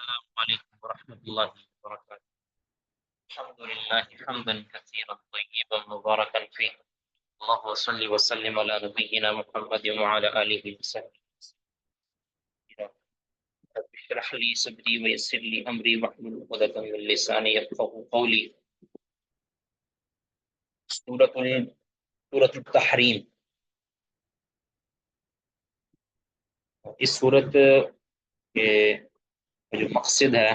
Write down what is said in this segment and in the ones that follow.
السلام عليكم ورحمة الله وبركاته. الحمد لله حمدا كثيرا طيبا مباركا فيه. اللهم صل وسلم على نبينا محمد وعلى آله وصحبه وسلم. رب اشرح لي صدري ويسر لي أمري واحلل عقدة من لساني يفقهوا قولي. سورة التحریم. اس سورت کے جو مقصد ہے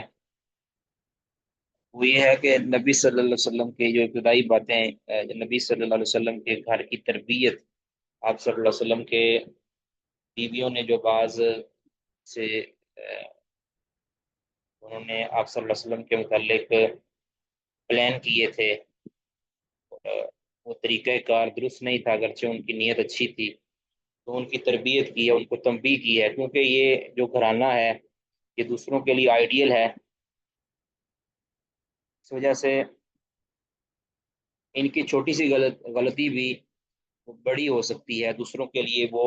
وہ یہ ہے کہ نبی صلی اللہ علیہ وسلم کی جو ابتدائی باتیں، نبی صلی اللہ علیہ وسلم کے گھر کی تربیت، آپ صلی اللہ علیہ وسلم کے بیویوں نے جو بعض سے انہوں نے آپ صلی اللہ علیہ وسلم کے متعلق پلان کیے تھے، وہ طریقہ کار درست نہیں تھا، اگرچہ ان کی نیت اچھی تھی، تو ان کی تربیت کی ہے، ان کو تنبیہ کی ہے، کیونکہ یہ جو گھرانہ ہے یہ دوسروں کے لیے آئیڈیل ہے. اس وجہ سے ان کی چھوٹی سی غلطی بھی بڑی ہو سکتی ہے دوسروں کے لیے. وہ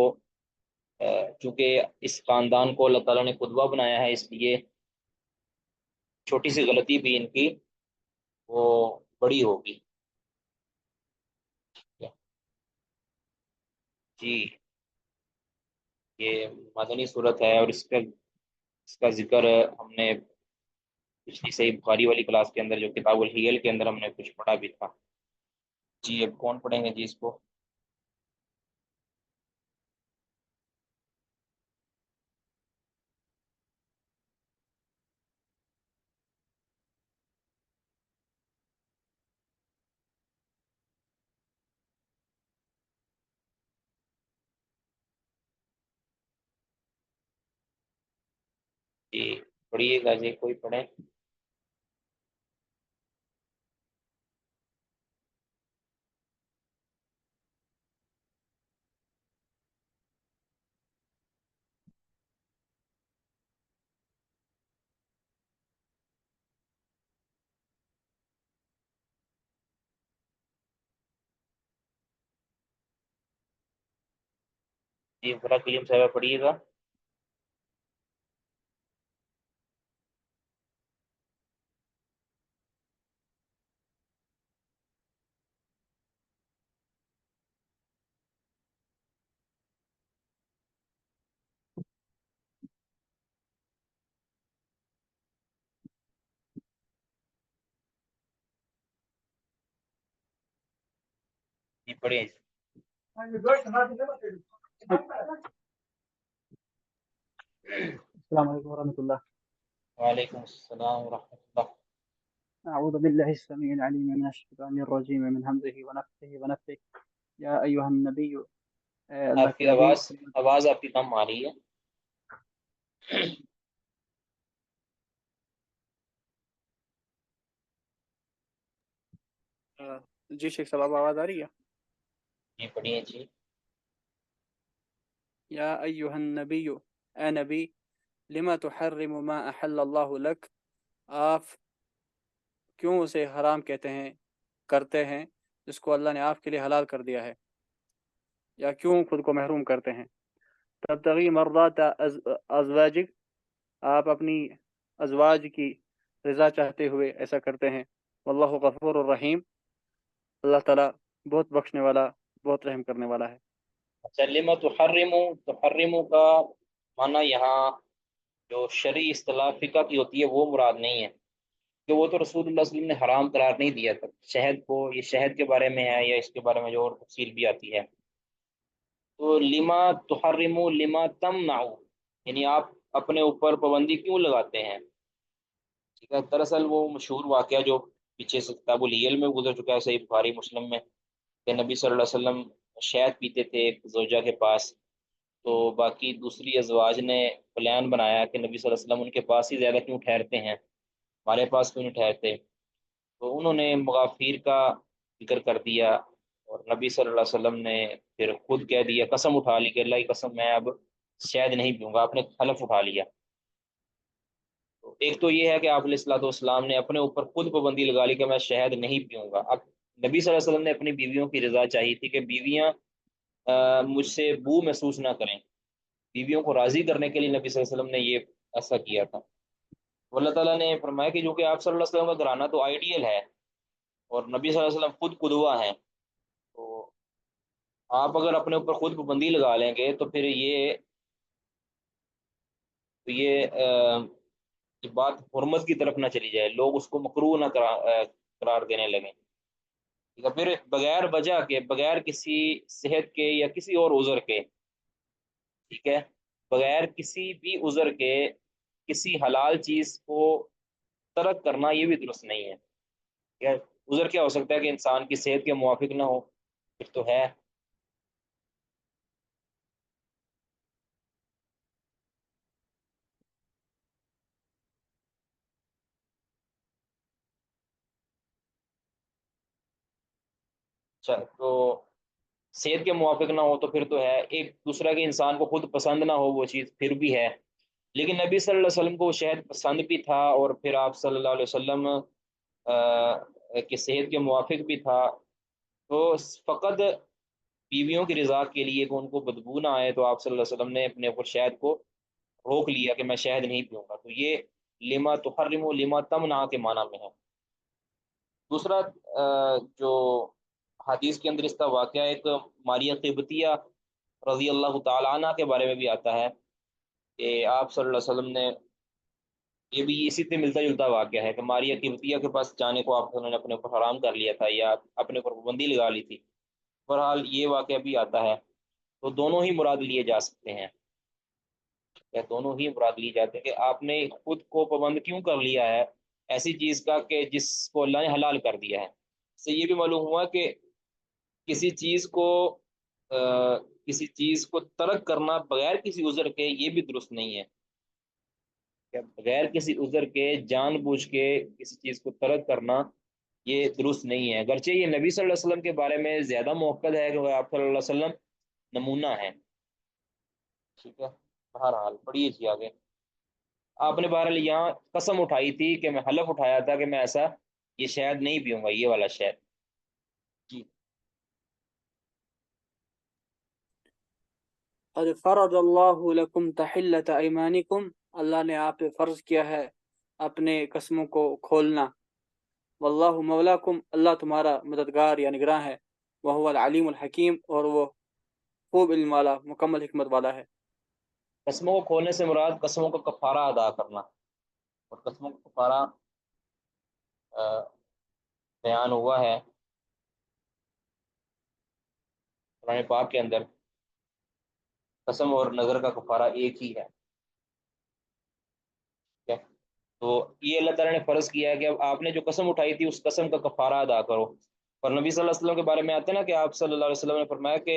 چونکہ اس خاندان کو اللہ تعالیٰ نے قدوہ بنایا ہے، اس لیے چھوٹی سی غلطی بھی ان کی وہ بڑی ہوگی. جی، یہ مدنی صورت ہے اور اس کا ذکر ہم نے پچھلی صحیح بخاری والی کلاس کے اندر جو کتاب الحیل کے اندر ہم نے کچھ پڑھا بھی تھا. جی، اب کون پڑھیں گے جی اس کو؟ جی پڑھیے گا جی، کوئی پڑھیں. جی فرا کلیم صاحبہ پڑھیے گا. جی پڑھیں. السلام علیکم ورحمۃ اللہ. وعلیکم السلام ورحمۃ اللہ. اعوذ باللہ السمیع العلیم من الشیطان الرجیم من حمزه ونفخه ونفثه. یا ایھا النبی، اے اللہ آپ کے کی نبی. آواز آپ کی کم آ رہی ہے. جی شیخ صاحب آواز آ رہی ہے؟ جی پڑھیے جی. یا ایھا النبی، اے نبی، لما تحرم ما احل اللہ لک، آپ کیوں اسے حرام کرتے ہیں جس کو اللہ نے آپ کے لیے حلال کر دیا ہے، یا کیوں خود کو محروم کرتے ہیں. تبتغی مرضات ازواجک، آپ اپنی ازواج کی رضا چاہتے ہوئے ایسا کرتے ہیں. واللہ غفور الرحیم، اللہ تعالیٰ بہت بخشنے والا، بہت رحم کرنے والا ہے. اچھا، لما تحرم کا معنی یہاں جو شرعی اصطلاح فقہ کی ہوتی ہے وہ مراد نہیں ہے، کہ وہ تو رسول اللہ صلی اللہ علیہ وسلم نے حرام قرار نہیں دیا تھا شہد کو. یہ شہد کے بارے میں ہے یا اس کے بارے میں جو اور تفصیل بھی آتی ہے. تو لما تحرم، لما تمنع، یعنی آپ اپنے اوپر پابندی کیوں لگاتے ہیں. ٹھیک ہے، دراصل وہ مشہور واقعہ جو پیچھے سے کتاب الحیل میں گزر چکا ہے، صحیح بخاری مسلم میں، کہ نبی صلی اللہ علیہ وسلم شہد پیتے تھے ایک زوجہ کے پاس، تو باقی دوسری ازواج نے پلان بنایا کہ نبی صلی اللہ علیہ وسلم ان کے پاس ہی زیادہ کیوں ٹھہرتے ہیں، ہمارے پاس کیوں نہیں ٹھہرتے. تو انہوں نے مغافیر کا ذکر کر دیا، اور نبی صلی اللہ علیہ وسلم نے پھر خود کہہ دیا، قسم اٹھا لی کہ اللہ کی قسم میں اب شہد نہیں پیوں گا. آپ نے حلف اٹھا لیا. تو ایک تو یہ ہے کہ آپ علیہ الصلوۃ والسلام نے اپنے اوپر خود پابندی لگا لی کہ میں شہد نہیں پیوں گا. اب نبی صلی اللہ علیہ وسلم نے اپنی بیویوں کی رضا چاہی تھی کہ بیویاں مجھ سے بو محسوس نہ کریں. بیویوں کو راضی کرنے کے لیے نبی صلی اللہ علیہ وسلم نے یہ ایسا کیا تھا. تو اللہ تعالیٰ نے فرمایا کہ جو کہ آپ صلی اللہ علیہ وسلم کا گھرانہ تو آئیڈیل ہے اور نبی صلی اللہ علیہ وسلم خود قدوہ ہیں، تو آپ اگر اپنے اوپر خود پابندی لگا لیں گے تو پھر یہ بات حرمت کی طرف نہ چلی جائے، لوگ اس کو مکروہ نہ قرار دینے لگیں، ٹھیک ہے؟ پھر بغیر وجہ کے، بغیر کسی صحت کے یا کسی اور عذر کے، ٹھیک ہے، بغیر کسی بھی عذر کے کسی حلال چیز کو ترک کرنا یہ بھی درست نہیں ہے، ٹھیک ہے؟ عذر کیا ہو سکتا ہے کہ انسان کی صحت کے موافق نہ ہو، پھر تو ہے۔ اچھا، تو صحت کے موافق نہ ہو تو پھر تو ہے، ایک دوسرا کے انسان کو خود پسند نہ ہو وہ چیز پھر بھی ہے، لیکن نبی صلی اللہ علیہ وسلم کو وہ شہد پسند بھی تھا اور پھر آپ صلی اللہ علیہ وسلم کی صحت کے موافق بھی تھا، تو فقط بیویوں کی رضا کے لیے کہ ان کو بدبو نہ آئے تو آپ صلی اللہ علیہ وسلم نے اپنے اوپر شہد کو روک لیا کہ میں شہد نہیں پیوں گا، تو یہ لما تحرم و لما تمنع کے معنی میں ہے۔ دوسرا جو حدیث کے اندر اس کا واقعہ ایک ماریہ قبطیہ رضی اللہ تعالیٰ عنہ کے بارے میں بھی آتا ہے کہ آپ صلی اللہ علیہ وسلم نے، یہ بھی اسی سے ملتا جلتا واقعہ ہے کہ ماریہ قبطیہ کے پاس جانے کو آپ نے اپنے اوپر حرام کر لیا تھا یا اپنے اوپر پابندی لگا لی تھی، بہرحال یہ واقعہ بھی آتا ہے، تو دونوں ہی مراد لیے جا سکتے ہیں، یا دونوں ہی مراد لیے جاتے ہیں کہ آپ نے خود کو پابند کیوں کر لیا ہے ایسی چیز کا کہ جس کو اللہ نے حلال کر دیا ہے۔ اس سے یہ بھی معلوم ہوا کہ کسی چیز کو کسی چیز کو ترک کرنا بغیر کسی عذر کے یہ بھی درست نہیں ہے، کہ بغیر کسی عذر کے جان بوجھ کے کسی چیز کو ترک کرنا یہ درست نہیں ہے، اگرچہ یہ نبی صلی اللہ علیہ وسلم کے بارے میں زیادہ موقع ہے کہ وہ آپ صلی اللہ علیہ وسلم نمونہ ہے، ٹھیک ہے؟ بہرحال پڑھیے جی آگے۔ آپ نے بہرحال یہاں قسم اٹھائی تھی کہ میں حلف اٹھایا تھا کہ میں ایسا یہ شہد نہیں پیوں گا، یہ والا شہد، جی۔ قد فرض اللہ لکم تحلت ایمانکم، اللہ نے آپ پہ فرض کیا ہے اپنے قسموں کو کھولنا، واللہ مولاکم، اللہ تمہارا مددگار یا نگراں ہے، وہو العلیم الحکیم، اور وہ خوب علم والا مکمل حکمت والا ہے۔ قسموں کو کھولنے سے مراد قسموں کا کفارہ ادا کرنا، اور قسموں کا کفارہ بیان ہوا ہے قرآن پاک کے اندر، قسم اور نظر کا کفارہ ایک ہی ہے، ٹھیک ہے؟ تو یہ اللہ تعالیٰ نے فرض کیا ہے کہ اب آپ نے جو قسم اٹھائی تھی اس قسم کا کفارہ ادا کرو، اور نبی صلی اللہ علیہ وسلم کے بارے میں آتا ہے نا کہ آپ صلی اللہ علیہ وسلم نے فرمایا کہ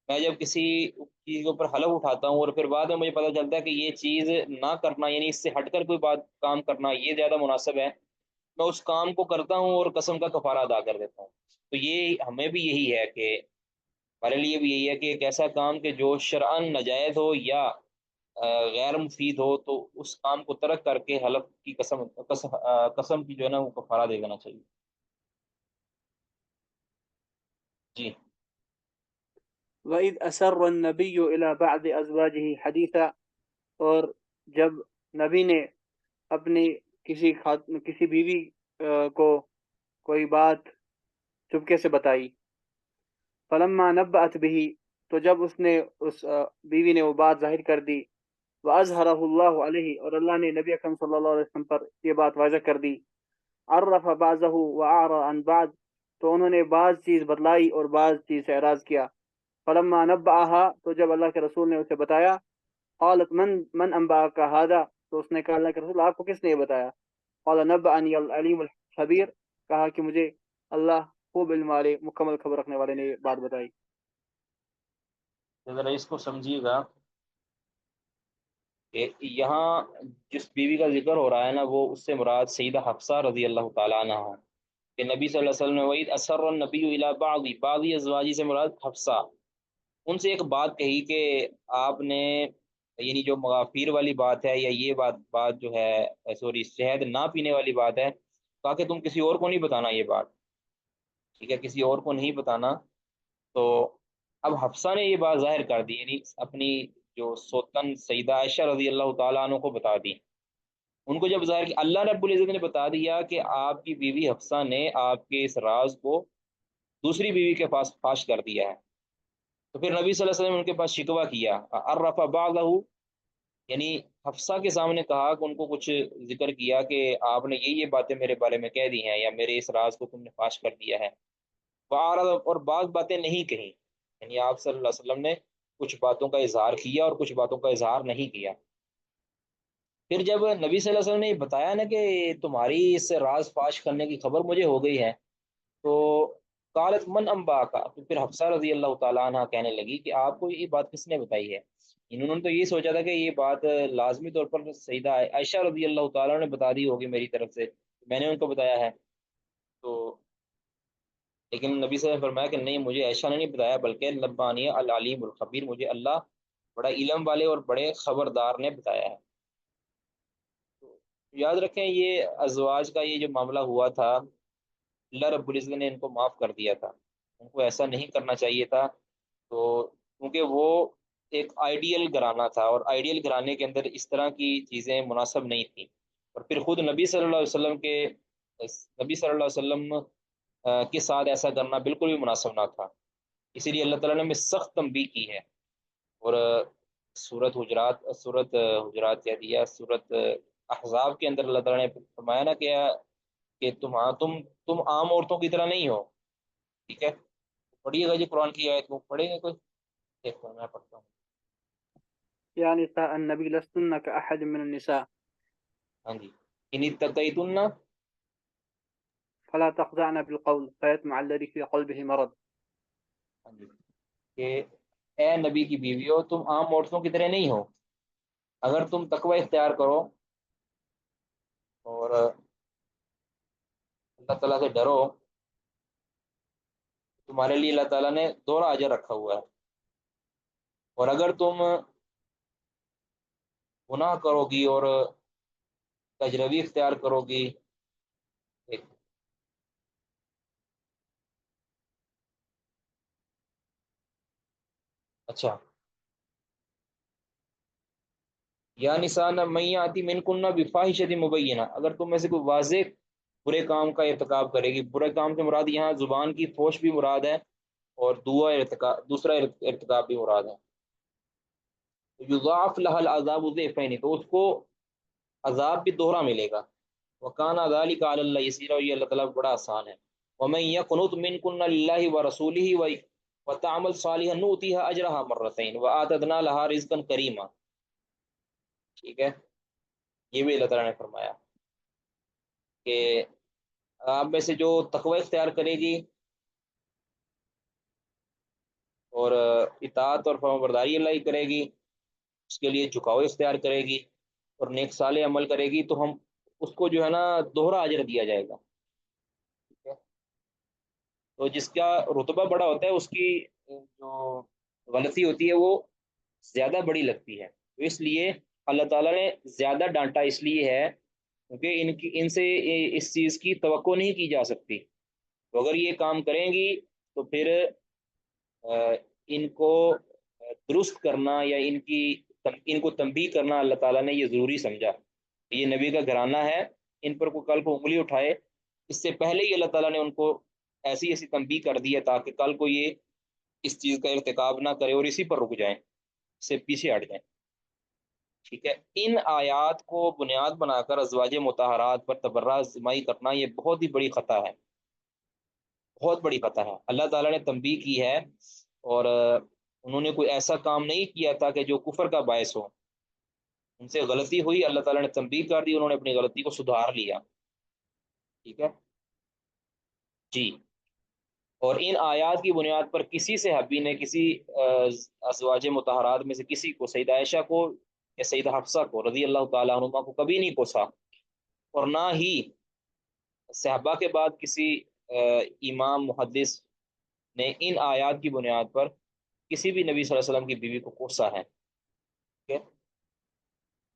میں جب کسی چیز کے اوپر حلف اٹھاتا ہوں اور پھر بعد میں مجھے پتہ چلتا ہے کہ یہ چیز نہ کرنا، یعنی اس سے ہٹ کر کوئی بات کام کرنا یہ زیادہ مناسب ہے، میں اس کام کو کرتا ہوں اور قسم کا کفارہ ادا کر دیتا ہوں۔ تو یہ ہمیں بھی یہی ہے کہ ہمارے لیے بھی یہی ہے کہ ایک ایسا کام کہ جو شرعن ناجائز ہو یا غیر مفید ہو تو اس کام کو ترک کر کے حلف کی قسم کی جو ہے نا وہ کفارہ دے دینا چاہیے، جی۔ وَإِذْ أَسَرَّ النَّبِيُّ إِلَى بَعْضِ أَزْوَاجِهِ حَدِيثًا، اور جب نبی نے اپنی کسی بیوی کو کوئی بات چپکے سے بتائی، فلما نبأت به، تو جب اس بیوی نے وہ بات ظاہر کر دی، وَأَظْهَرَهُ اللَّهُ عَلَيْهِ، اور اللہ نے نبی اکرم صلی اللہ علیہ وسلم پر یہ بات واضح کر دی، عرف بعضه وأعرض عن بعض، تو انہوں نے بعض چیز بتلائی اور بعض چیز سے اعراض کیا، فلما نبأها، تو جب اللہ کے رسول نے اسے بتایا، قالت من انبأك هذا، تو اس نے کہا اللہ کے رسول آپ کو کس نے یہ بتایا، قال نبأني العلیم الخبیر، کہا کہ مجھے اللہ خوب علم والے مکمل خبر رکھنے والے نے یہ بات بتائی۔ ذرا اس کو سمجھیے گا کہ یہاں جس بیوی کا ذکر ہو رہا ہے نا وہ اس سے مراد سیدہ حفصہ رضی اللہ تعالیٰ عنہ ہے، کہ نبی صلی اللہ علیہ وسلم نے وَإِذْ أَسَرَّ النَّبِيُّ إِلَىٰ بَعْضِ أَزْوَاجِهِ سے مراد حفصہ، ان سے ایک بات کہی کہ آپ نے، یعنی جو مغافیر والی بات ہے یا یہ بات جو ہے سوری شہد نہ پینے والی بات ہے، کہا کہ تم کسی اور کو نہیں بتانا یہ بات، ٹھیک ہے، کسی اور کو نہیں بتانا، تو اب حفصہ نے یہ بات ظاہر کر دی، یعنی اپنی جو سوتن سیدہ عائشہ رضی اللہ تعالیٰ عنہ کو بتا دی، ان کو جب ظاہر کہ اللہ رب العزت نے بتا دیا کہ آپ کی بیوی حفصہ نے آپ کے اس راز کو دوسری بیوی کے پاس فاش کر دیا ہے، تو پھر نبی صلی اللہ علیہ وسلم نے ان کے پاس شکوہ کیا، عرف بعضہ، یعنی حفصہ کے سامنے کہا کہ ان کو کچھ ذکر کیا کہ آپ نے یہ باتیں میرے بارے میں کہہ دی ہیں، یا میرے اس راز کو تم نے فاش کر دیا ہے، اور بعض باتیں نہیں کہیں، یعنی آپ صلی اللہ علیہ وسلم نے کچھ باتوں کا اظہار کیا اور کچھ باتوں کا اظہار نہیں کیا۔ پھر جب نبی صلی اللہ علیہ وسلم نے یہ بتایا نا کہ تمہاری اس راز فاش کرنے کی خبر مجھے ہو گئی ہے، تو قالت من انبا کا، تو پھر حفصہ رضی اللہ تعالیٰ عنہ کہنے لگی کہ آپ کو یہ بات کس نے بتائی ہے؟ انہوں نے تو یہ سوچا تھا کہ یہ بات لازمی طور پر سیدہ عائشہ رضی اللہ تعالیٰ نے بتا دی ہوگی میری طرف سے، میں نے ان کو بتایا ہے۔ تو لیکن نبی صلی اللہ علیہ وسلم نے فرمایا کہ نہیں، مجھے عائشہ نے نہیں بتایا، بلکہ نبانی العلیم الخبیر، مجھے اللہ بڑا علم والے اور بڑے خبردار نے بتایا ہے۔ تو یاد رکھیں یہ ازواج کا یہ جو معاملہ ہوا تھا، اللہ رب العزت نے ان کو معاف کر دیا تھا، ان کو ایسا نہیں کرنا چاہیے تھا۔ تو کیونکہ وہ ایک آئیڈیل گھرانہ تھا، اور آئیڈیل گھرانے کے اندر اس طرح کی چیزیں مناسب نہیں تھیں، اور پھر خود نبی صلی اللہ علیہ وسلم کے ساتھ ایسا کرنا بالکل بھی مناسب نہ تھا، اسی لیے اللہ تعالیٰ نے ہمیں سخت تنبیہ کی ہے۔ اور سورت حجرات کہہ دیا، سورت احزاب کے اندر اللہ تعالیٰ نے فرمایا نا کہ تم عام عورتوں کی طرح نہیں ہو، ٹھیک ہے؟ پڑھیے گا جی قرآن کی آیت کو، پڑھیں گے کوئی؟ دیکھو میں پڑھتا ہوں۔ يا نساء النبي لستن كأحد من النساء ہاں جی، ان اتقیتن، فلا تخضعن بالقول فيطمع الذي في قلبه مرض. ہاں جی، کہ اے نبی کی بیویو تم عام عورتوں کی طرح نہیں ہو، اگر تم تقوی اختیار کرو اور اللہ تعالیٰ سے ڈرو، تمہارے لیے اللہ تعالیٰ نے دوہرا اجر رکھا ہوا ہے، اور اگر تم گناہ کرو گی اور تجربی اختیار کرو گی، اچھا، یا نساء من یاتی منکن بفاحشۃ مبینہ، اگر تم میں سے کوئی واضح برے کام کا ارتکاب کرے گی، برے کام سے مراد یہاں زبان کی فحش بھی مراد ہے، اور دوسرا ارتکاب بھی مراد ہے، یضاعف لها العذاب ضعفین، تو اس کو عذاب بھی دوہرا ملے گا، وکان ذلک علی اللہ یسیرا، اور یہ اللہ تعالیٰ کو بڑا آسان ہے۔ ومن یقنط منکن للہ ورسولہ وتعمل صالحا نؤتیها اجرها مرتين واعتدنا لها رزقا کریما، ٹھیک ہے؟ یہ بھی اللہ تعالیٰ نے فرمایا کہ آپ میں سے جو تقوی اختیار کرے گی اور اطاعت اور فرمانبرداری اللہ کی کرے گی، اس کے لیے جھکاؤ اختیار کرے گی اور نیک صالح عمل کرے گی، تو ہم اس کو جو ہے نا دوہرا اجر دیا جائے گا، ٹھیک ہے؟ تو جس کا رتبہ بڑا ہوتا ہے اس کی جو غلطی ہوتی ہے وہ زیادہ بڑی لگتی ہے، تو اس لیے اللہ تعالیٰ نے زیادہ ڈانٹا اس لیے ہے کیونکہ ان سے اس چیز کی توقع نہیں کی جا سکتی، تو اگر یہ کام کریں گی تو پھر ان کو درست کرنا یا ان کو تنبیہ کرنا اللہ تعالیٰ نے یہ ضروری سمجھا، یہ نبی کا گھرانہ ہے، ان پر کوئی کل کو انگلی اٹھائے اس سے پہلے ہی اللہ تعالیٰ نے ان کو ایسی تنبیہ کر دی ہے تاکہ کل کو یہ اس چیز کا ارتکاب نہ کرے اور اسی پر رک جائیں، اس سے پیچھے ہٹ جائیں، ٹھیک ہے؟ ان آیات کو بنیاد بنا کر ازواج مطہرات پر تبرہ آزمائی کرنا یہ بہت ہی بڑی خطا ہے، بہت بڑی خطا ہے۔ اللہ تعالیٰ نے تنبیہ کی ہے، اور انہوں نے کوئی ایسا کام نہیں کیا تھا کہ جو کفر کا باعث ہو، ان سے غلطی ہوئی، اللہ تعالیٰ نے تنبیہ کر دی، انہوں نے اپنی غلطی کو سدھار لیا، ٹھیک ہے جی۔ اور ان آیات کی بنیاد پر کسی صحابی نے کسی ازواج مطہرات میں سے کسی کو، سیدہ عائشہ کو یا سیدہ حفصہ کو رضی اللہ تعالیٰ عنہما کو کبھی نہیں کوسا، اور نہ ہی صحابہ کے بعد کسی امام محدث نے ان آیات کی بنیاد پر کسی بھی نبی صلی اللہ علیہ وسلم کی بیوی کو کوسا ہے، ٹھیک ہے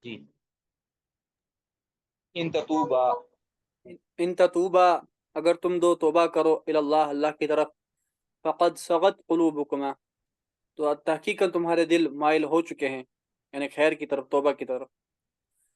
جی۔ ان تتوبا، ان تتوبا، اگر تم دو توبہ کرو اللہ اللہ کی طرف، فقد صغت قلوبکما، تو تحقیقاً تمہارے دل مائل ہو چکے ہیں، یعنی خیر کی طرف، توبہ کی طرف،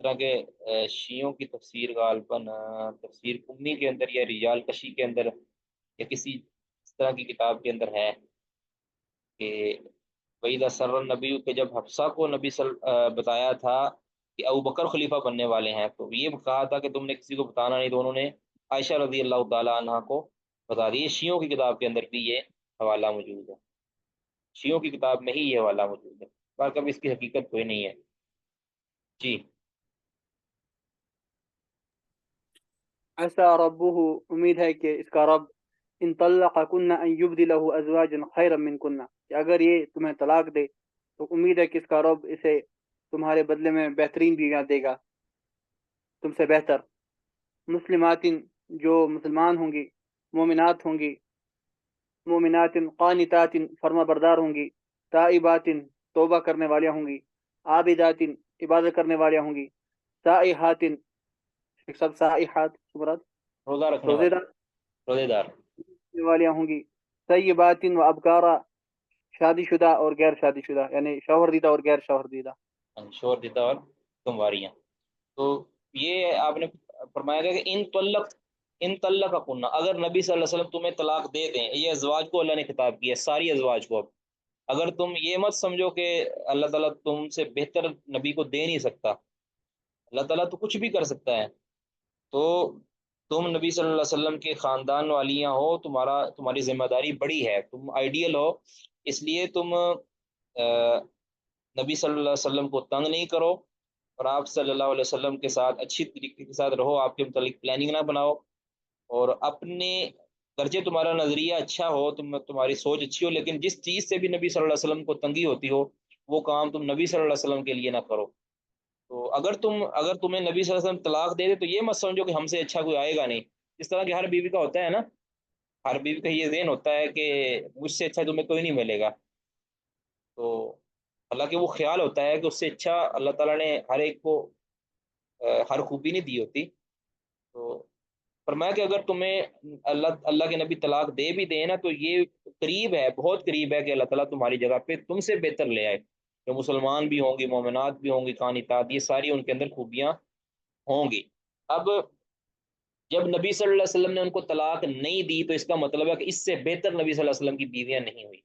طرح کے شیعوں کی تفسیر غالباً تفسیر امی کے اندر یا رجال کشی کے اندر یا کسی اس طرح کی کتاب کے اندر ہے کہ وحیدہ سر نبی کہ جب حفصہ کو بتایا تھا کہ ابو بکر خلیفہ بننے والے ہیں، تو یہ کہا تھا کہ تم نے کسی کو بتانا نہیں، تو انہوں نے عائشہ رضی اللہ تعالیٰ عنہ کو بتا دی۔ شیعوں کی کتاب کے اندر بھی یہ حوالہ موجود ہے، شیعوں کی کتاب میں ہی یہ حوالہ موجود ہے، پر کبھی اس کی حقیقت کوئی نہیں ہے۔ جی عسى ربه، امید ہے کہ اس کا رب ان طلقكن ان يبدله ازواجا خيرا منكن، کہ اگر یہ تمہیں طلاق دے تو امید ہے کہ اس کا رب اسے تمہارے بدلے میں بہترین بیویاں دے گا، تم سے بہتر، مسلمات جو مسلمان ہوں گی، مومنات ہوں گی، مومنات قانتات فرما بردار ہوں گی، تائبات توبہ کرنے والیاں ہوں گی، عابدات عبادت کرنے والیاں ہوں گی، سائحات، سب سائحات مراد روزہ رکھنے روزے والی، دار روزے دار، والیاں ہوں گی، طیبات و ابکارا، شادی شدہ اور غیر شادی شدہ، یعنی شوہر دیدہ اور غیر شوہر دیدہ۔ شور دیتا اور کمواریاں۔ تو یہ آپ نے فرمایا گیا کہ ان طلق کنہ، اگر نبی صلی اللہ علیہ وسلم تمہیں طلاق دے دیں، یہ ازواج کو اللہ نے خطاب کیا ہے، ساری ازواج کو۔ اب اگر تم یہ مت سمجھو کہ اللہ تعالیٰ تم سے بہتر نبی کو دے نہیں سکتا، اللہ تعالیٰ تو کچھ بھی کر سکتا ہے، تو تم نبی صلی اللہ علیہ وسلم کے خاندان والیاں ہو، تمہاری ذمہ داری بڑی ہے، تم آئیڈیل ہو، اس لیے تم نبی صلی اللہ علیہ وسلم کو تنگ نہیں کرو، اور آپ صلی اللہ علیہ وسلم کے ساتھ اچھی طریقے کے ساتھ رہو، آپ کے متعلق پلاننگ نہ بناؤ، اور اپنے گرچہ تمہارا نظریہ اچھا ہو، تمہاری سوچ اچھی ہو، لیکن جس چیز سے بھی نبی صلی اللہ علیہ وسلم کو تنگی ہوتی ہو، وہ کام تم نبی صلی اللہ علیہ وسلم کے لیے نہ کرو۔ تو اگر تمہیں نبی صلی اللہ علیہ وسلم طلاق دے دے تو یہ مت سمجھو کہ ہم سے اچھا کوئی آئے گا نہیں، اس طرح کہ ہر بیوی کا ہوتا ہے نا، ہر بیوی کا یہ ذہن ہوتا ہے کہ مجھ سے اچھا تمہیں کوئی نہیں ملے گا، تو حالانکہ وہ خیال ہوتا ہے کہ اس سے اچھا اللہ تعالیٰ نے ہر ایک کو ہر خوبی نہیں دی ہوتی۔ تو فرمایا کہ اگر تمہیں اللہ کے نبی طلاق دے بھی دیں نا، تو یہ قریب ہے، بہت قریب ہے کہ اللہ تعالیٰ تمہاری جگہ پہ تم سے بہتر لے آئے، جو مسلمان بھی ہوں گی، مومنات بھی ہوں گی، قانتات، یہ ساری ان کے اندر خوبیاں ہوں گی۔ اب جب نبی صلی اللہ علیہ وسلم نے ان کو طلاق نہیں دی، تو اس کا مطلب ہے کہ اس سے بہتر نبی صلی اللہ علیہ وسلم کی بیویاں نہیں ہوئی،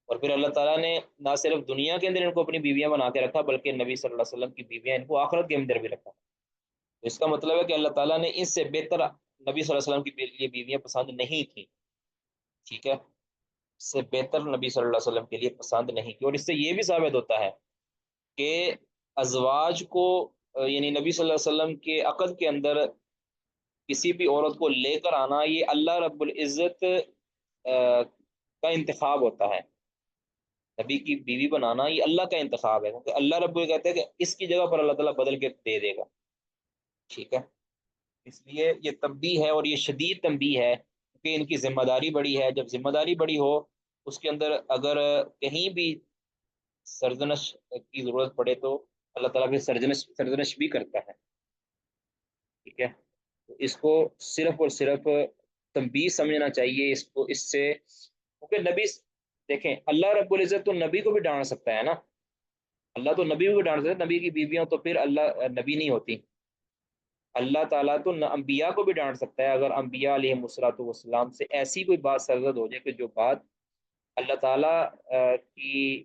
اور پھر اللہ تعالیٰ نے نہ صرف دنیا کے اندر ان کو اپنی بیویاں بنا کے رکھا، بلکہ نبی صلی اللہ علیہ وسلم کی بیویاں ان کو آخرت کے اندر بھی رکھا۔ تو اس کا مطلب ہے کہ اللہ تعالیٰ نے اس سے بہتر نبی صلی اللہ علیہ وسلم کی لیے بیویاں پسند نہیں تھیں، ٹھیک ہے، اس سے بہتر نبی صلی اللہ علیہ وسلم کے لیے پسند نہیں کی۔ اور اس سے یہ بھی ثابت ہوتا ہے کہ ازواج کو یعنی نبی صلی اللہ علیہ وسلم کے عقد کے اندر کسی بھی عورت کو لے کر آنا، یہ اللہ رب العزت کا انتخاب ہوتا ہے، نبی کی بیوی بنانا یہ اللہ کا انتخاب ہے، کیونکہ اللہ رب العزت کہتے ہیں کہ اس کی جگہ پر اللہ تعالیٰ بدل کے دے دے گا، ٹھیک ہے، اس لیے یہ تنبیہ ہے، اور یہ شدید تنبیہ ہے کہ ان کی ذمہ داری بڑی ہے۔ جب ذمہ داری بڑی ہو، اس کے اندر اگر کہیں بھی سرزنش کی ضرورت پڑے تو اللہ تعالیٰ پھر سرزنش بھی کرتا ہے، ٹھیک ہے، تو اس کو صرف اور صرف تنبیہ سمجھنا چاہیے، اس کو اس سے، کیونکہ نبی، دیکھیں اللہ رب العزت تو نبی کو بھی ڈانٹ سکتا ہے نا، اللہ تو نبی کو بھی ڈانٹ سکتا ہے، نبی کی بیویاں تو پھر اللہ نبی نہیں ہوتی، اللہ تعالیٰ تو انبیاء کو بھی ڈانٹ سکتا ہے، اگر انبیاء علیہ الصلوۃ والسلام سے ایسی کوئی بات سرزد ہو جائے کہ جو بات اللہ تعالیٰ کی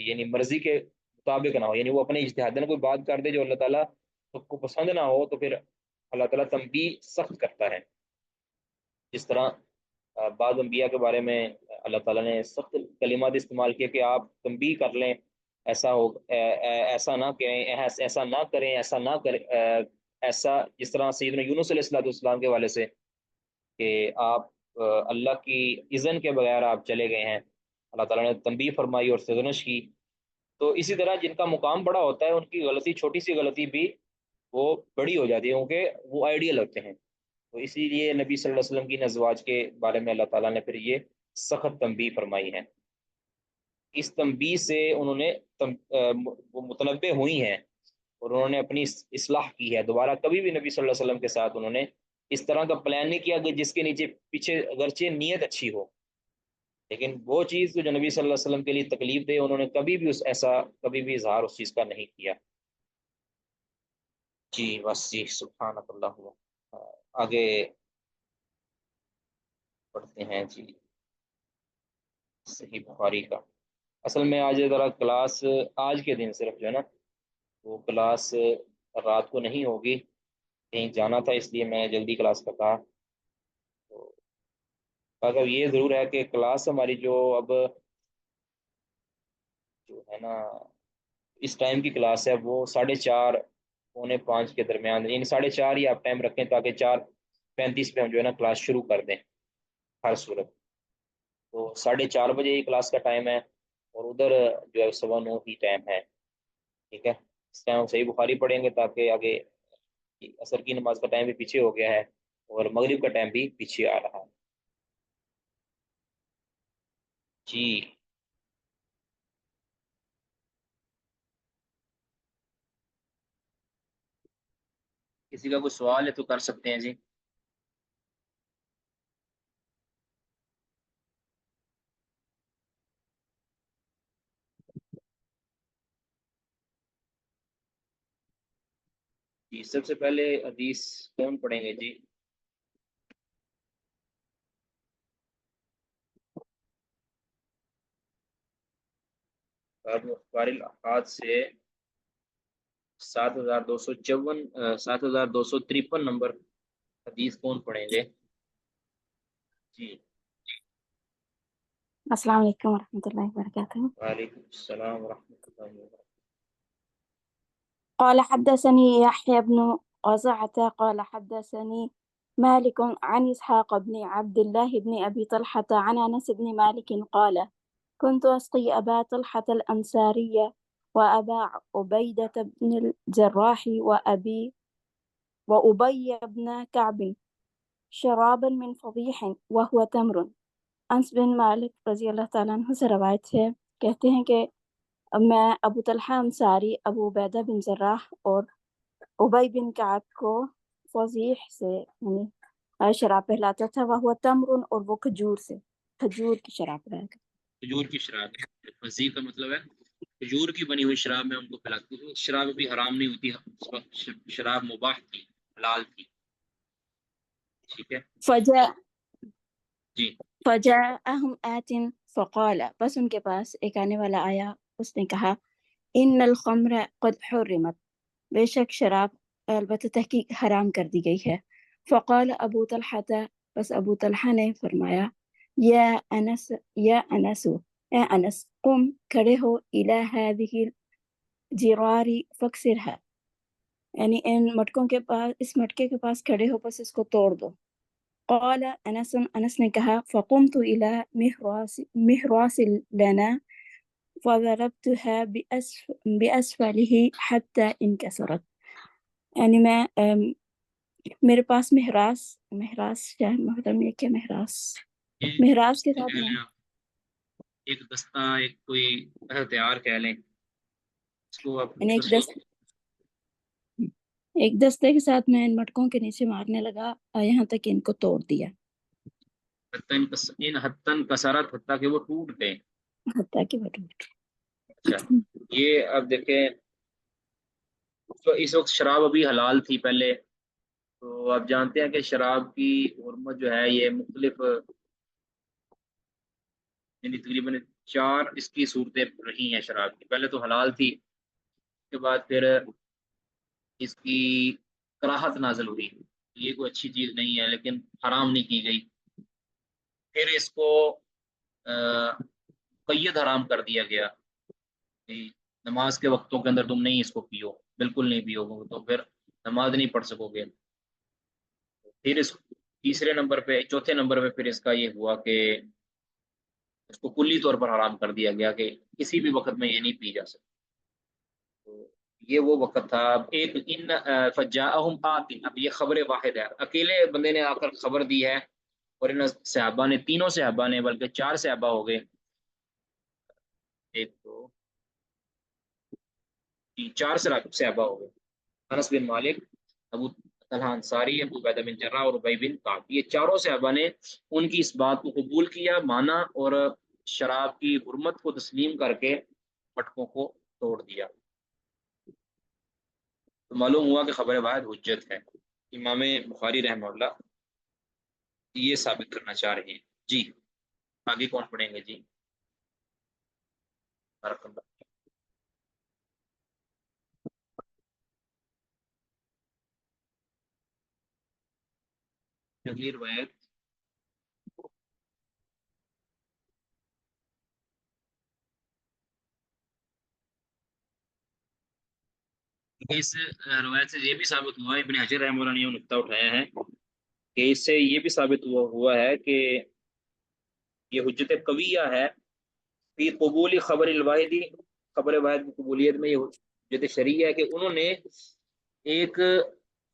یعنی مرضی کے مطابق نہ ہو، یعنی وہ اپنے اجتہاداً کوئی بات کر دے جو اللہ تعالیٰ کو پسند نہ ہو، تو پھر اللہ تعالیٰ تنبیہ سخت کرتا ہے، جس طرح بعض انبیاء کے بارے میں اللہ تعالیٰ نے سخت کلمات استعمال کیے کہ آپ تنبیہ کر لیں، ایسا ہو ایسا نہ کریں، ایسا نہ کریں، ایسا نہ کریں، ایسا، جس طرح سیدنا یونس علیہ السلام کے والے سے کہ آپ اللہ کی اذن کے بغیر آپ چلے گئے ہیں، اللہ تعالیٰ نے تنبیہ فرمائی اور سرزنش کی۔ تو اسی طرح جن کا مقام بڑا ہوتا ہے، ان کی غلطی، چھوٹی سی غلطی بھی وہ بڑی ہو جاتی ہے، کیونکہ وہ آئیڈیل ہوتے ہیں، تو اسی لیے نبی صلی اللہ علیہ وسلم کی ازواج کے بارے میں اللہ تعالیٰ نے پھر یہ سخت تنبیہ فرمائی ہے۔ اس تنبیہ سے انہوں نے وہ متنبع ہوئی ہیں، اور انہوں نے اپنی اصلاح کی ہے، دوبارہ کبھی بھی نبی صلی اللہ علیہ وسلم کے ساتھ انہوں نے اس طرح کا پلان نہیں کیا کہ جس کے نیچے پیچھے اگرچہ نیت اچھی ہو، لیکن وہ چیز جو نبی صلی اللہ علیہ وسلم کے لیے تکلیف دے، انہوں نے کبھی بھی ایسا کبھی بھی اظہار اس چیز کا نہیں کیا۔ جی بس جی، سبحانک اللہ، آگے پڑھتے ہیں جی صحیح بخاری کا۔ اصل میں آج ذرا کلاس، آج کے دن صرف جو ہے نا وہ کلاس رات کو نہیں ہوگی، کہیں جانا تھا اس لیے میں جلدی کلاس کا کہا۔ تو اگر یہ ضرور ہے کہ کلاس ہماری جو اب جو ہے نا اس ٹائم کی کلاس ہے وہ 4:30 4:45 کے درمیان، یعنی 4:30 ہی آپ ٹائم رکھیں تاکہ 4:35 پہ ہم جو ہے نا کلاس شروع کر دیں ہر صورت۔ تو 4:30 بجے ہی کلاس کا ٹائم ہے، اور ادھر جو ہے 9:15 ہی ٹائم ہے، ٹھیک ہے؟ اس ٹائم ہم صحیح بخاری پڑھیں گے تاکہ آگے عصر کی نماز کا ٹائم بھی پیچھے ہو گیا ہے اور مغرب کا ٹائم بھی پیچھے آ رہا ہے جی۔ کسی کا کوئی سوال ہے تو کر سکتے ہیں جی۔ جی سب سے پہلے حدیث کون پڑھیں گے جی؟ اخبار الاحاد سے 7253 نمبر حدیث کون پڑھیں گے جی؟ السلام علیکم ورحمۃ اللہ وبرکاتہ۔ وعلیکم السلام ورحمۃ اللہ وبرکاتہ۔ قال حدثني يحيى بن قزعة قال حدثني مالك عن إسحاق بن عبد الله بن أبي طلحة عن أنس بن مالك قال كنت أسقي أبا طلحة الأنصاري وأبا عبيدة بن الجراح وأبي بن كعب شرابا من فضيح وهو تمر۔ انس بن مالک رضی اللہ تعالیٰ عنہ سے روایت ہے، کہتے ہیں کہ میں ابو طلحہ انصاری، ابو عبیدہ بن جراح اور ابی بن کعب کو فضیح سے یعنی شراب پہلاتا تھا، وہ تمر، اور وہ کھجور سے، کھجور کی شراب پلایا کرتا۔ کھجور کی شراب، فضیح کا مطلب ہے کھجور کی بنی ہوئی شراب میں ان کو پلاتی ہوں۔ شراب ابھی حرام نہیں ہوتی، اس وقت شراب مباح تھی، حلال تھی، ٹھیک ہے جی۔ فجاءہم آت فقال، بس ان کے پاس ایک آنے والا آیا، اس نے کہا ان الخمر قد حرمت، بے شک شراب البتہ تحقیق حرام کر دی گئی ہے۔ فقال ابو طلحہ، بس ابو طلحہ نے فرمایا یا انس، یا انس، اے انس، قم، کھڑے ہو، الی هذه الجرار فاکسرها، یعنی ان مٹکوں کے پاس، اس مٹکے کے پاس کھڑے ہو، بس اس کو توڑ دو۔ قال انس، انس نے کہا فقمت الى مہراس لنا فضربتها بأسفله حتى انكسرت، یعنی میں میرے پاس مہراس کیا ہے محترم، یہ کیا مہراس کے ساتھ میں ایک دستہ، ایک کوئی ہتھیار کہہ لیں اس کو آپ یعنی ایک دستے کے ساتھ میں ان مٹکوں کے نیچے مارنے لگا یہاں تک ان کو توڑ دیا، حتن کسرت، حتیٰ کہ وہ ٹوٹ گئے۔ حتیٰ کہ وہ ٹوٹ اچھا، یہ اب دیکھیں تو اس وقت شراب ابھی حلال تھی پہلے، تو آپ جانتے ہیں کہ شراب کی حرمت جو ہے یہ مختلف، یعنی تقریباً 4 اس کی صورتیں رہی ہیں شراب کی۔ پہلے تو حلال تھی، اس کے بعد پھر اس کی کراہت نازل ہوئی، یہ کوئی اچھی چیز نہیں ہے لیکن حرام نہیں کی گئی۔ پھر اس کو قید حرام کر دیا گیا کہ نماز کے وقتوں کے اندر تم نہیں اس کو پیو، بالکل نہیں پیو گے تو پھر نماز نہیں پڑھ سکو گے۔ پھر اس تیسرے نمبر پہ، چوتھے نمبر پہ پھر اس کا یہ ہوا کہ اس کو کلی طور پر حرام کر دیا گیا کہ کسی بھی وقت میں یہ نہیں پی جا سکتی۔ تو یہ وہ وقت تھا۔ اب ایک ان فجاءہم آت، اب یہ خبر واحد ہے، اکیلے بندے نے آ کر خبر دی ہے، اور ان صحابہ نے، تینوں صحابہ نے، بلکہ 4 صحابہ ہو گئے، ایک تو 4 صحابہ ہو گئے، انس بن مالک، ابو طلحہ انصاری، ابو عبیدہ بن جراح اور ابی بن کعب، یہ چاروں صحابہ نے ان کی اس بات کو قبول کیا، مانا، اور شراب کی حرمت کو تسلیم کر کے مٹکوں کو توڑ دیا۔ تو معلوم ہوا کہ خبر واحد حجت ہے۔ امام بخاری رحمہ اللہ یہ ثابت کرنا چاہ رہے ہیں۔ جی آگے کون پڑھیں گے جی؟ بارک اللہ۔ اگلی روایت اس روایت سے یہ بھی ثابت ہوا ہے، ابن حجر رحمہ اللہ نے یہ نقطہ اٹھایا ہے کہ اس سے یہ بھی ثابت ہوا ہے کہ یہ حجت قویہ ہے فی قبول خبر الواحدی، خبر واحد کی قبولیت میں یہ حجت شرعیہ ہے کہ انہوں نے ایک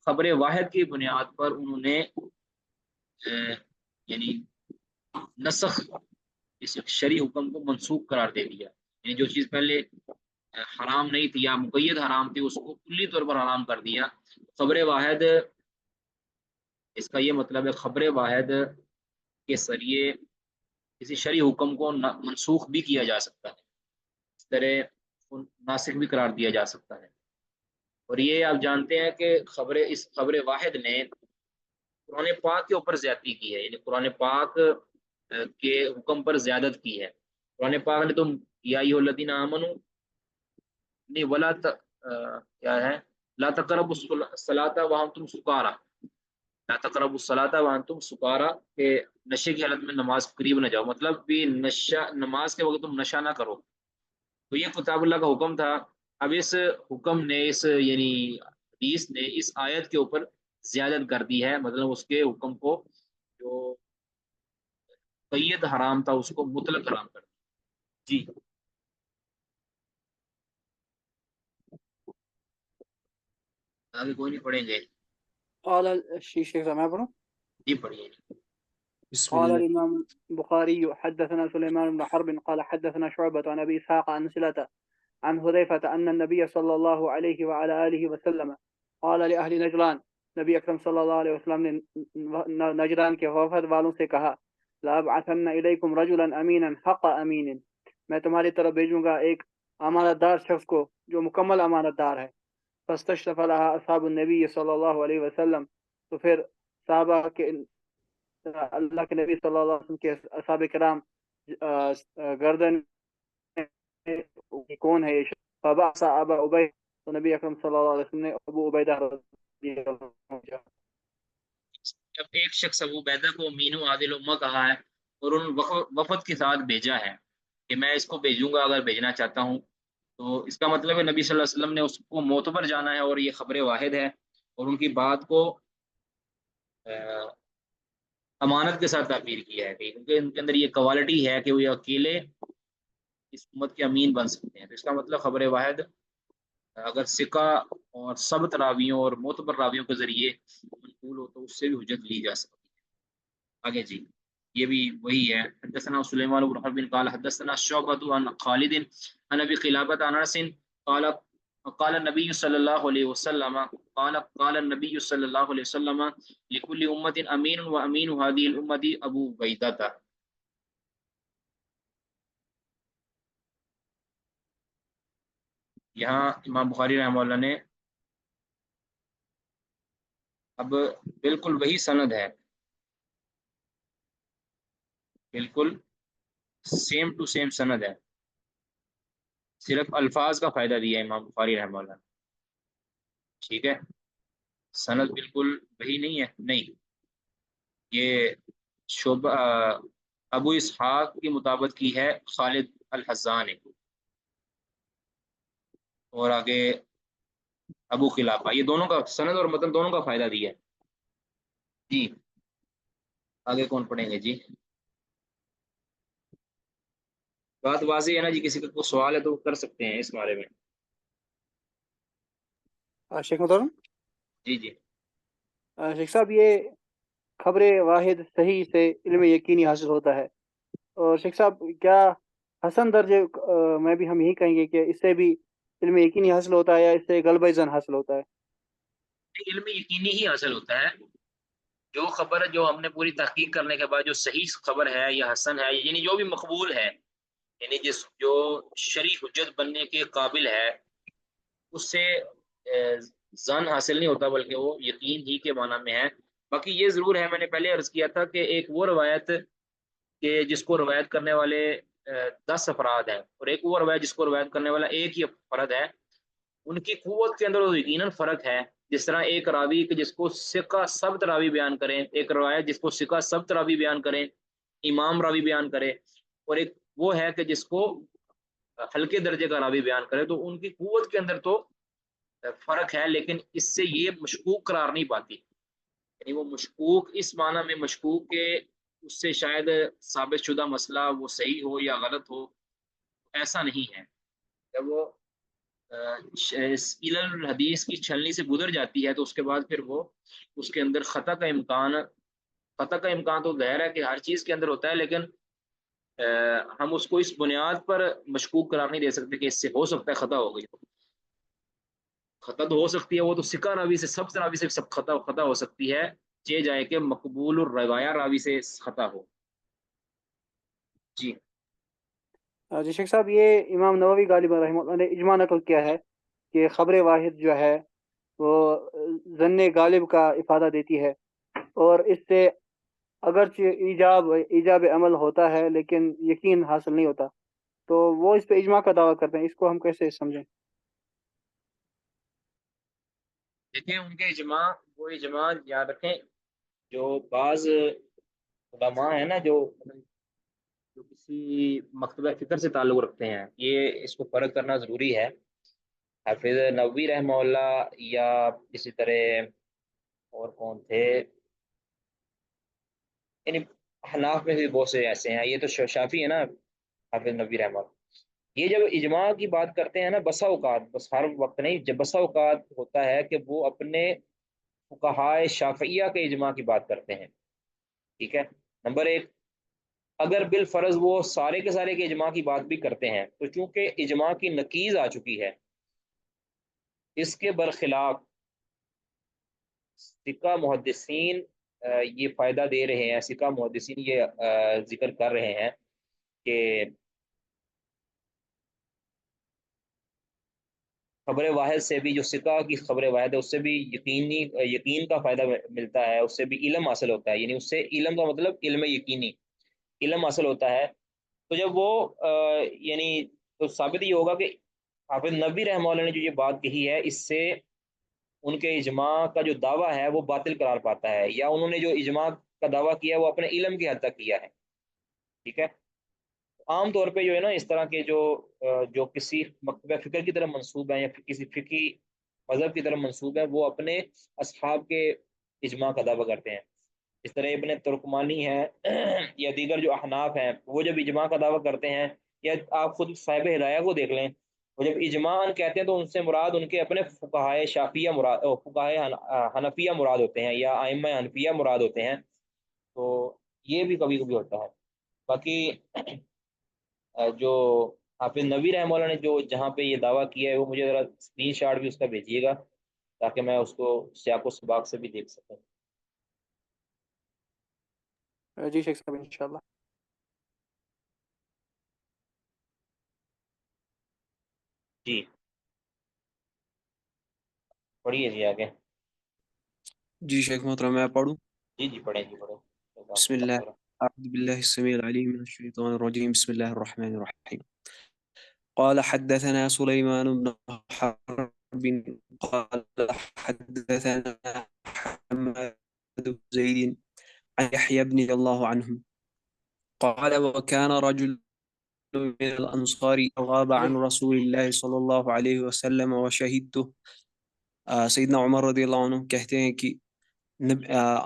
خبر واحد کی بنیاد پر انہوں نے یعنی نسخ اس شرعی حکم کو منسوخ قرار دے دیا، یعنی جو چیز پہلے حرام نہیں تھی یا مقید حرام تھی اس کو کلی طور پر حرام کر دیا۔ خبر واحد اس کا یہ مطلب ہے خبر واحد کے ذریعے کسی شرعی حکم کو منسوخ بھی کیا جا سکتا ہے، اس طرح ناسخ بھی قرار دیا جا سکتا ہے۔ اور یہ آپ جانتے ہیں کہ اس خبر واحد نے قرآن پاک کے اوپر زیادتی کی ہے، یعنی قرآن پاک کے حکم پر زیادت کی ہے۔ قرآن پاک نے تم یا ایھا الذین آمنوا نہیں ولا کیا ہے لا تقربوا الصلاۃ وانتم سکارا، لا تقربوا الصلاۃ وانتم سکارا کہ نشے کی حالت میں نماز قریب نہ جاؤ، مطلب بھی نماز کے وقت تم نشہ نہ کرو۔ تو یہ کتاب اللہ کا حکم تھا۔ اب اس حکم نے یعنی حدیث نے اس آیت کے اوپر زیادت کر دی ہے، مطلب اس کے حکم کو جو قید حرام تھا اس کو مطلق حرام کر دیا۔ جی آگے کوئی نہیں پڑھیں گے؟ قال شیخ صاحب میں پڑھوں؟ جی پڑھیے۔ بسم قال الله. الإمام البخاري حدثنا سليمان بن حرب قال حدثنا شعبة عن أبي إسحاق عن سلة عن حذيفة أن النبي صلى الله عليه وعلى آله وسلم قال لأهل نجران، نبی اکرم صلی اللہ علیہ وسلم نے نجران کے وفد والوں سے کہا لأبعثن إليكم رجلا أمينا حق أمين، میں تمہاری طرف بھیجوں گا ایک امانت دار شخص کو جو مکمل امانت دار ہے۔ فاستشرف لها اصحاب النبی صلی اللہ علیہ وسلم، تو پھر صحابہ کے اللہ کے نبی صلی اللہ علیہ وسلم کے اصحاب کرام گردن کون ہے یہ شخص؟ فبعث ابا عبید، تو نبی اکرم صلی اللہ علیہ وسلم نے ابو عبیدہ رضی اللہ عنہ، جب ایک شخص ابو عبیدہ کو امین عادل امہ کہا ہے اور انہوں وفد کے ساتھ بھیجا ہے کہ میں اس کو بھیجوں گا اگر بھیجنا چاہتا ہوں، تو اس کا مطلب ہے نبی صلی اللہ علیہ وسلم نے اس کو معتبر جانا ہے اور یہ خبر واحد ہے، اور ان کی بات کو امانت کے ساتھ تعبیر کیا ہے کیونکہ ان کے اندر یہ کوالٹی ہے کہ وہ اکیلے اس امت کے امین بن سکتے ہیں۔ تو اس کا مطلب خبر واحد اگر ثقہ اور ثبت راویوں اور معتبر راویوں کے ذریعے منقول ہو تو اس سے بھی حجت لی جا سکتی ہے۔ آگے جی یہ بھی وہی ہے۔ حدثنا سلیمان بن حرب قال حدثنا شعبۃ عن خالد عن ابي قلابة عن انس قال النبي صلى الله عليه وسلم قال النبي صلى الله عليه وسلم لكل امة امين وامين هذه الامة ابو عبيدة۔ یہاں امام بخاری رحمہ اللہ نے اب بالکل وہی سند ہے، بالکل سیم ٹو سیم سند ہے، صرف الفاظ کا فائدہ دیا امام بخاری رحمہ اللہ نے، ٹھیک ہے۔ سند بالکل وہی نہیں ہے، نہیں، یہ شعبہ ابو اسحاق کی مطابق کی ہے خالد الحزان نے، اور آگے ابو خلافہ، یہ دونوں کا سند اور متن دونوں کا فائدہ دیا ہے۔ جی آگے کون پڑھیں گے جی؟ بات واضح ہے نا جی؟ کسی کا کوئی سوال ہے تو کر سکتے ہیں اس بارے میں۔ شیخ محترم، جی جی شیخ صاحب یہ خبر واحد صحیح سے علم یقینی حاصل ہوتا ہے، اور شیخ صاحب کیا حسن درجے میں بھی ہم یہی کہیں گے کہ اس سے بھی علم یقینی حاصل ہوتا ہے یا اس سے غلبہ ظن حاصل ہوتا ہے؟ علم یقینی ہی حاصل ہوتا ہے، جو خبر ہے جو ہم نے پوری تحقیق کرنے کے بعد جو صحیح خبر ہے یا حسن ہے، یعنی جو بھی مقبول ہے، یعنی جو شرعی حجت بننے کے قابل ہے، اس سے ظن حاصل نہیں ہوتا بلکہ وہ یقین ہی کے معنی میں ہے۔ باقی یہ ضرور ہے، میں نے پہلے عرض کیا تھا کہ ایک وہ روایت کہ جس کو روایت کرنے والے 10 افراد ہیں، اور ایک وہ روایت جس کو روایت کرنے والا ایک ہی فرد ہے، ان کی قوت کے اندر تو یقیناً فرق ہے۔ جس طرح ایک راوی کہ جس کو ثقہ ثبت راوی بیان کریں، ایک روایت جس کو ثقہ ثبت راوی بیان کریں، امام راوی بیان کرے، اور ایک وہ ہے کہ جس کو ہلکے درجے کا راوی بیان کرے، تو ان کی قوت کے اندر تو فرق ہے، لیکن اس سے یہ مشکوک قرار نہیں پاتی۔ یعنی وہ مشکوک اس معنی میں مشکوک کہ اس سے شاید ثابت شدہ مسئلہ وہ صحیح ہو یا غلط ہو، ایسا نہیں ہے۔ جب وہ علم الحدیث کی چھلنی سے گزر جاتی ہے تو اس کے بعد پھر وہ اس کے اندر خطا کا امکان تو ظاہر ہے کہ ہر چیز کے اندر ہوتا ہے، لیکن ہم اس کو اس بنیاد پر مشکوک قرار نہیں دے سکتے کہ اس سے ہو سکتا ہے خطا ہو گئی۔ خطا تو ہو سکتی ہے، وہ تو ثقہ راوی سے سب راوی سے سب خطا ہو سکتی ہے، چہ جائے کہ مقبول الروایہ راوی سے خطا ہو۔ جی جی شیخ صاحب، یہ امام نووی غالباً رحمہ اللہ نے اجماع نقل کیا ہے کہ خبر واحد جو ہے وہ ظن غالب کا افادہ دیتی ہے، اور اس سے اگرچہ ایجاب عمل ہوتا ہے لیکن یقین حاصل نہیں ہوتا، تو وہ اس پہ اجماع کا دعویٰ کرتے ہیں، اس کو ہم کیسے سمجھیں؟ دیکھیں، ان کے اجماع، وہ اجماع یاد رکھیں، جو بعض علماء ہیں نا، جو کسی مکتبہ فکر سے تعلق رکھتے ہیں، یہ اس کو فرق کرنا ضروری ہے۔ حافظ نووی رحمہ اللہ یا اسی طرح اور کون تھے، یعنی حناف میں بھی بہت سے ایسے ہیں، یہ تو شافی ہے نا حافظ نووی رحمہ اللہ، یہ جب اجماع کی بات کرتے ہیں نا، بسا اوقات، بس ہر وقت نہیں، جب بسا اوقات ہوتا ہے کہ وہ اپنے فقہائے شافعیہ کے اجماع کی بات کرتے ہیں، ٹھیک ہے، نمبر ایک۔ اگر بالفرض وہ سارے کے سارے کے اجماع کی بات بھی کرتے ہیں تو چونکہ اجماع کی نقیض آ چکی ہے، اس کے برخلاف سکہ محدثین یہ فائدہ دے رہے ہیں، سکہ محدثین یہ ذکر کر رہے ہیں کہ خبر واحد سے بھی، جو سکہ کی خبر واحد ہے، اس سے بھی یقین کا فائدہ ملتا ہے، اس سے بھی علم حاصل ہوتا ہے، یعنی اس سے علم کا مطلب علم یقینی علم حاصل ہوتا ہے۔ تو جب وہ یعنی تو ثابت یہ ہوگا کہ حافظ نبی رحمہ اللہ نے جو یہ بات کہی ہے، اس سے ان کے اجماع کا جو دعویٰ ہے وہ باطل قرار پاتا ہے، یا انہوں نے جو اجماع کا دعویٰ کیا ہے وہ اپنے علم کی حد تک کیا ہے، ٹھیک ہے۔ عام طور پہ جو ہے نا، اس طرح کے جو کسی مکتبہ فکر کی طرف منسوب ہیں یا کسی فقہی مذہب کی طرف منسوب ہیں، وہ اپنے اصحاب کے اجماع کا دعویٰ کرتے ہیں۔ اس طرح ابن ترکمانی ہے یا دیگر جو احناف ہیں، وہ جب اجماع کا دعویٰ کرتے ہیں، یا آپ خود صاحب ہدایہ کو دیکھ لیں، وہ جب اجماع کہتے ہیں تو ان سے مراد ان کے اپنے فقہائے شافیہ مراد، فقہائے حنفیہ مراد ہوتے ہیں، یا ائمہ حنفیہ مراد ہوتے ہیں۔ تو یہ بھی کبھی کبھی ہوتا ہے۔ باقی جو حافظ نبی رحمہ اللہ نے جو جہاں پہ یہ دعویٰ کیا ہے، وہ مجھے ذرا اسکرین شاٹ بھی اس کا بھیجیے گا تاکہ میں اس کو سیاق و سباق سے بھی دیکھ سکوں۔ جی شیخ صاحب، انشاءاللہ۔ جی پڑھیے جی آگے۔ جی شیخ محترم، میں پڑھوں؟ جی جی پڑھیں جی پڑھیں۔ بسم اللہ، اعوذ باللہ السمیع العلیم من الشیطان الرجیم، بسم اللہ الرحمن الرحیم۔ قال حدثنا سليمان بن حرب قال حدثنا حماد بن زيد عن يحيى بن الله عنهم قال وكان رجل من الأنصار غاب عن رسول الله صلی اللہ علیہ وسلم وشهدته۔ سیدنا عمر رضی اللہ عنہ کہتے ہیں کہ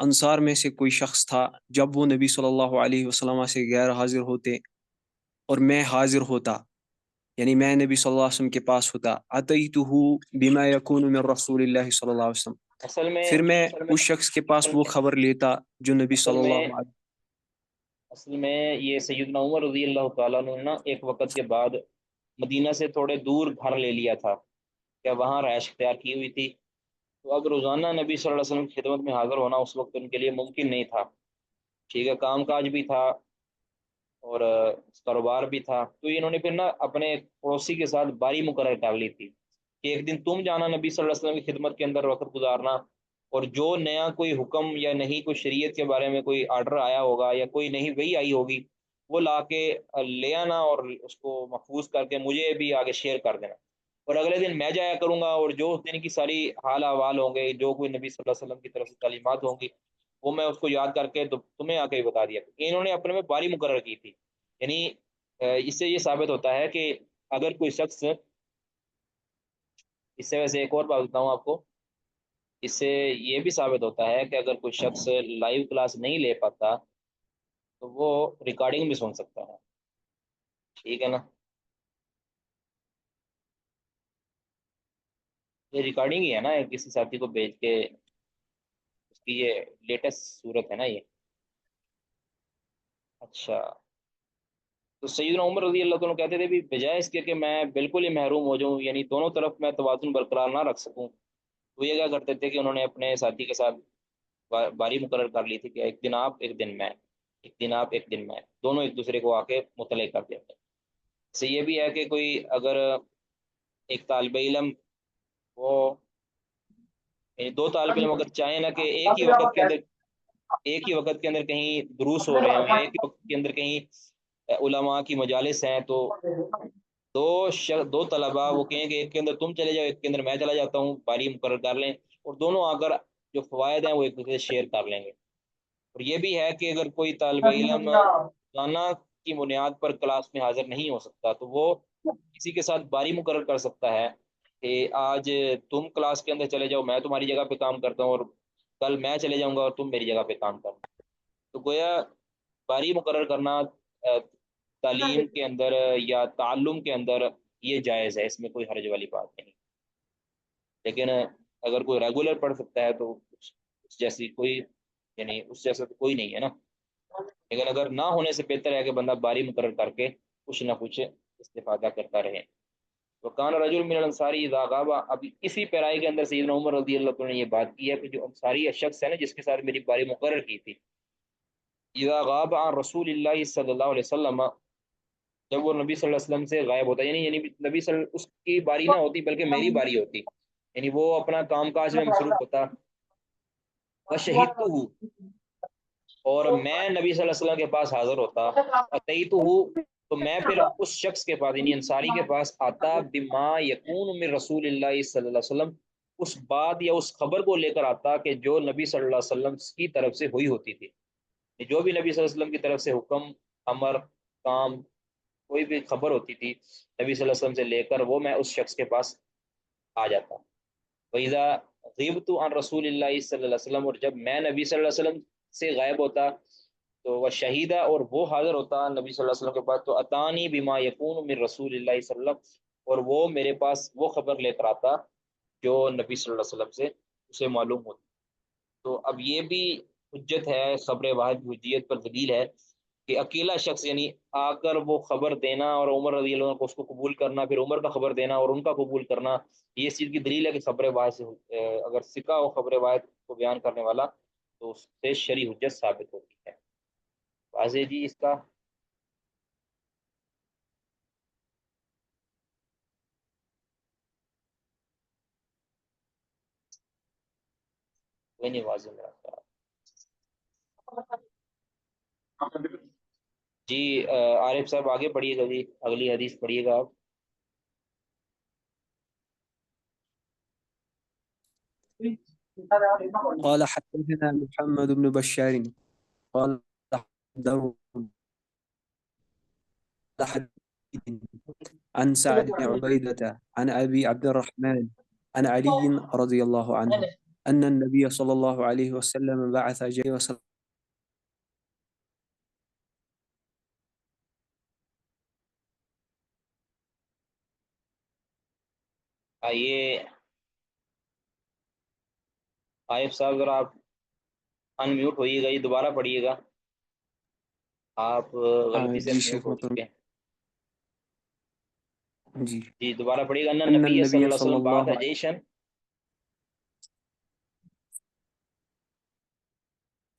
انصار میں سے کوئی شخص تھا، جب وہ نبی صلی اللہ علیہ وسلم سے غیر حاضر ہوتے اور میں حاضر ہوتا، یعنی میں نبی صلی اللہ علیہ وسلم کے پاس ہوتا، اتیتہ بما یکون من رسول اللہ صلی اللہ علیہ وسلم، پھر میں اس شخص کے پاس وہ خبر لیتا جو نبی صلی اللہ علیہ اصل میں یہ سیدنا عمر رضی اللہ تعالیٰ عنہ نے نا ایک وقت کے بعد مدینہ سے تھوڑے دور گھر لے لیا تھا، کہ وہاں رہائش اختیار کی ہوئی تھی، تو اب روزانہ نبی صلی اللہ علیہ وسلم کی خدمت میں حاضر ہونا اس وقت ان کے لیے ممکن نہیں تھا، ٹھیک ہے، کام کاج بھی تھا اور کاروبار بھی تھا، تو انہوں نے پھر نا اپنے پڑوسی کے ساتھ باری مقرر کر لی تھی کہ ایک دن تم جانا نبی صلی اللہ علیہ وسلم کی خدمت کے اندر وقت گزارنا، اور جو نیا کوئی حکم یا نہیں کوئی شریعت کے بارے میں کوئی آرڈر آیا ہوگا یا کوئی نہیں وہی آئی ہوگی وہ لا کے لے آنا اور اس کو محفوظ کر کے مجھے بھی آگے شیئر کر دینا، اور اگلے دن میں جایا کروں گا اور جو اس دن کی ساری حال احوال ہوں گے، جو کوئی نبی صلی اللہ علیہ وسلم کی طرف سے تعلیمات ہوں گی وہ میں اس کو یاد کر کے تمہیں آ کے بتا دیا۔ انہوں نے اپنے میں باری مقرر کی تھی، یعنی اس سے یہ ثابت ہوتا ہے کہ اگر کوئی شخص، اس سے ویسے ایک اور بات بتاؤں آپ کو، اس سے یہ بھی ثابت ہوتا ہے کہ اگر کوئی شخص لائیو کلاس نہیں لے پاتا تو وہ ریکارڈنگ بھی سن سکتا ہے، ٹھیک ہے نا؟ یہ ریکارڈنگ ہی ہے نا، کسی ساتھی کو بھیج کے، اس کی یہ لیٹسٹ صورت ہے نا یہ۔ اچھا، تو سیدنا عمر رضی اللہ عنہ کہتے تھے بھی بجائے اس کے کہ میں بالکل ہی محروم ہو جاؤں، یعنی دونوں طرف میں توازن برقرار نہ رکھ سکوں، تو یہ کیا کرتے تھے کہ انہوں نے اپنے ساتھی کے ساتھ باری مقرر کر لی تھی کہ ایک دن آپ ایک دن میں، ایک دن آپ ایک دن میں، دونوں ایک دوسرے کو آ کے مطلع کر دیتے ہیں۔ اس سے یہ بھی ہے کہ کوئی اگر ایک طالب علم وہ، یعنی دو طالب علم اگر چاہیں نا کہ ایک ہی وقت کے اندر کہیں دروس ہو رہے ہوں یا ایک ہی وقت کے اندر کہیں علماء کی مجالس ہیں، تو دو طلباء وہ کہیں کہ ایک کے اندر تم چلے جاؤ ایک کے اندر میں چلا جاتا ہوں، باری مقرر کر لیں اور دونوں آ کر جو فوائد ہیں وہ ایک دوسرے سے شیئر کر لیں گے۔ اور یہ بھی ہے کہ اگر کوئی طالب علم روزانہ کی بنیاد پر کلاس میں حاضر نہیں ہو سکتا تو وہ کسی کے ساتھ باری مقرر کر سکتا ہے کہ آج تم کلاس کے اندر چلے جاؤ میں تمہاری جگہ پہ کام کرتا ہوں، اور کل میں چلے جاؤں گا اور تم میری جگہ پہ کام کرنا۔ تو گویا باری مقرر کرنا تعلیم کے اندر یا تعلم کے اندر یہ جائز ہے، اس میں کوئی حرج والی بات نہیں، لیکن اگر کوئی ریگولر پڑھ سکتا ہے تو اس جیسی کوئی، یعنی اس جیسا تو کوئی نہیں ہے نا، لیکن اگر نہ ہونے سے بہتر ہے کہ بندہ باری مقرر کر کے کچھ نہ کچھ استفادہ کرتا رہے۔ وکان رجل من الانصاری اذا غاب، اب اسی پیرائی کے اندر سیدنا عمر رضی اللہ عنہ نے یہ بات کی ہے کہ جو انصاری شخص ہے نا جس کے ساتھ میری باری مقرر کی تھی، اذا غاب عن رسول اللہ صلی اللہ علیہ وسلم، جب وہ نبی صلی اللہ علیہ وسلم سے غائب ہوتا ہے، یعنی نبی اس کی باری نہ ہوتی بلکہ میری باری ہوتی، یعنی وہ اپنا کام کاج میں مصروف ہوتا، وشہدتہ، اور میں نبی صلی اللہ علیہ وسلم کے پاس حاضر ہوتا، اتیتہ، تو میں پھر اس شخص کے پاس یعنی انصاری کے پاس آتا، بما یکون من رسول اللہ صلی اللہ علیہ وسلم، اس بات یا اس خبر کو لے کر آتا کہ جو نبی صلی اللہ علیہ وسلم کی طرف سے ہوئی ہوتی تھی، جو بھی نبی صلی اللہ علیہ وسلم کی طرف سے حکم، امر، کام، کوئی بھی خبر ہوتی تھی نبی صلی اللہ علیہ وسلم سے لے کر وہ میں اس شخص کے پاس آ جاتا۔ وَإِذَا غِبْتُ عَنْ رَسُولِ اللَّهِ صلی اللہ علیہ وسلم، اور جب میں نبی صلی اللہ علیہ وسلم سے غائب ہوتا تو وہ شہیدہ، اور وہ حاضر ہوتا نبی صلی اللہ علیہ وسلم کے پاس، تو اتانی بما یکون من رسول اللہ صلی اللہ علیہ وسلم، اور وہ میرے پاس وہ خبر لے کر آتا جو نبی صلی اللہ علیہ وسلم سے اسے معلوم ہوتی۔ تو اب یہ بھی حجت ہے، خبر واحد کی حجیت پر دلیل ہے کہ اکیلا شخص یعنی آ کر وہ خبر دینا اور عمر رضی اللہ عنہ کو اس کو قبول کرنا، پھر عمر کا خبر دینا اور ان کا قبول کرنا، یہ اس چیز کی دلیل ہے کہ خبر واحد سے اگر ثقہ ہو خبر واحد کو بیان کرنے والا تو اس سے شرعی حجت ثابت ہوتی ہے۔ واضح جی اس کا؟ کوئی نہیں واضح میرا خیال۔ جی عارف صاحب آگے پڑھیے گا، جی اگلی حدیث پڑھیے گا آپ۔ قال حدثنا محمد بن بشار قال عن سعد بن عبيدة عن أبي عبد الرحمن عن علي رضي الله عنه أن النبي صلى الله عليه وسلم بعث جيش وسلم. آئیے عارف صاحب ذرا آپ ان میوٹ ہوئیے گا، یہ دوبارہ پڑھیے گا، آپ غلطی سے جی میوٹ شیخ ہو محترم، چکے ہیں۔ جی جی دوبارہ پڑھیے گا۔ ان أن النبی صلی اللہ النبي علیہ صلى وسلم بعث الله جیشا،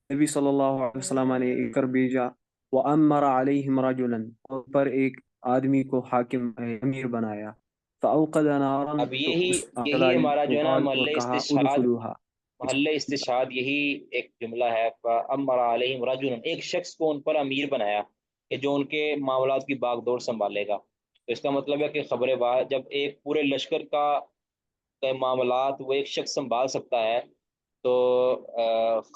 نبی صلی اللہ علیہ وسلم نے ایک کر بھیجا، وَأَمَّرَ عَلَيْهِمْ رَجُلًا، اور پر ایک آدمی کو حاکم امیر بنایا، فأوقد نارا اب تو یہی اس یہی ڈالی ہمارا جو ہے نا وقال اور محل کہا استشہاد، ادخلوها. محل استشہاد یہی ایک جملہ ہے، فَأَمَّرَ عَلَيْهِمْ رَجُلٌ، ایک شخص کو ان پر امیر بنایا کہ جو ان کے معاملات کی باغ دور سنبھالے گا۔ تو اس کا مطلب ہے کہ خبر واحد، جب ایک پورے لشکر کا معاملات وہ ایک شخص سنبھال سکتا ہے تو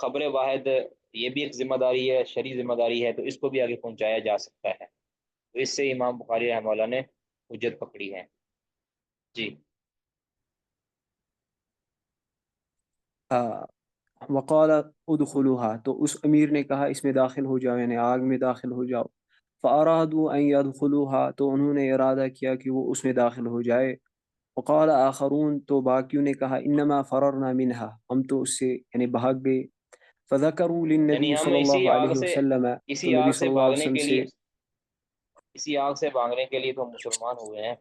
خبر واحد یہ بھی ایک ذمہ داری ہے، شرعی ذمہ داری ہے، تو اس کو بھی آگے پہنچایا جا سکتا ہے۔ تو اس سے امام بخاری رحمہ اللہ نے حجت پکڑی ہے۔ جی وقال ادخلوها، تو اس امیر نے کہا اس میں داخل ہو جاؤ، یعنی آگ میں داخل ہو جاؤ۔ فارادوا ان يدخلوها، تو انہوں نے ارادہ کیا کہ وہ اس میں داخل ہو جائے۔ وقال آخرون، تو باقیوں نے کہا انما فررنا منها، ہم تو اس سے یعنی بھاگ گئے۔ فذكروا یعنی للنبي ہم صلی اسی اللہ آگ علیہ سے، وسلم، تو اسی آگ نبی سے صلی اللہ علیہ بھاگنے وسلم کے سے لیے، اسی آگ سے بھاگنے کے لیے تو ہم مسلمان ہوئے ہیں۔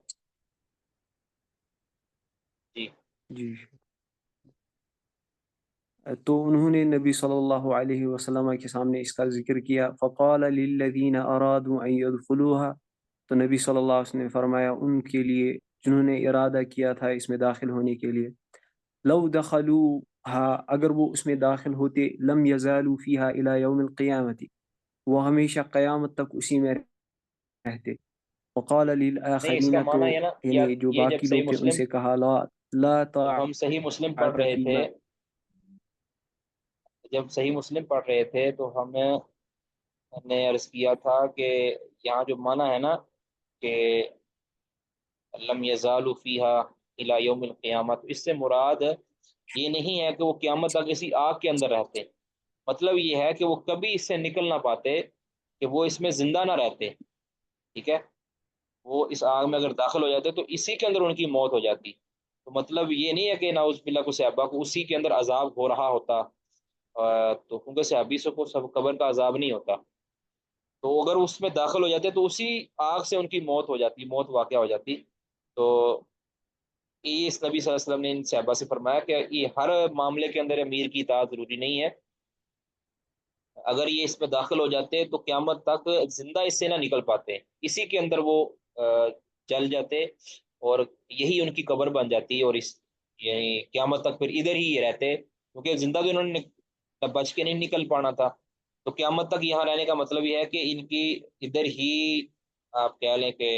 جی جی، تو انہوں نے نبی صلی اللہ علیہ وسلم کے سامنے اس کا ذکر کیا۔ فقال للذین ارادوا ان يدخلوها، تو نبی صلی اللہ علیہ وسلم نے فرمایا ان کے لیے جنہوں نے ارادہ کیا تھا اس میں داخل ہونے کے لیے، لو دخلوها، اگر وہ اس میں داخل ہوتے، لم يزالوا فيها الى يوم القیامت، وہ ہمیشہ قیامت تک اسی میں رہتے۔ وقال نہیں، اس کا للآخرین، تو معنی یہ نا، یا یعنی جو یہ جب باقی صحیح لوگ تھے ان مسلم، سے کہا لا جب ہم صحیح مسلم پڑھ طاعت رہے تھے، فیما، جب صحیح مسلم پڑھ رہے تھے تو ہمیں نے عرض کیا تھا کہ یہاں جو معنی ہے نا کہ لم یزالوا فیہا الی یوم القیامت، اس سے مراد یہ نہیں ہے کہ وہ قیامت تک کسی آگ کے اندر رہتے، مطلب یہ ہے کہ وہ کبھی اس سے نکل نہ پاتے، کہ وہ اس میں زندہ نہ رہتے، ٹھیک ہے؟ وہ اس آگ میں اگر داخل ہو جاتے تو اسی کے اندر ان کی موت ہو جاتی۔ تو مطلب یہ نہیں ہے کہ نعوذ باللہ کو صحابہ کو اسی کے اندر عذاب ہو رہا ہوتا، تو کیونکہ صحابی کو سب قبر کا عذاب نہیں ہوتا، تو اگر اس میں داخل ہو جاتے تو اسی آگ سے ان کی موت ہو جاتی، موت واقع ہو جاتی۔ تو یہ اس نبی صلی اللہ علیہ وسلم نے ان صحابہ سے فرمایا کہ یہ ہر معاملے کے اندر امیر کی اطاعت ضروری نہیں ہے، اگر یہ اس میں داخل ہو جاتے تو قیامت تک زندہ اس سے نہ نکل پاتے، اسی کے اندر وہ جل جاتے، اور یہی ان کی قبر بن جاتی، اور اس یعنی قیامت تک پھر ادھر ہی یہ رہتے، کیونکہ زندہ بھی انہوں نے بچ کے نہیں نکل پانا تھا، تو قیامت تک یہاں رہنے کا مطلب یہ ہے کہ ان کی ادھر ہی آپ کہہ لیں کہ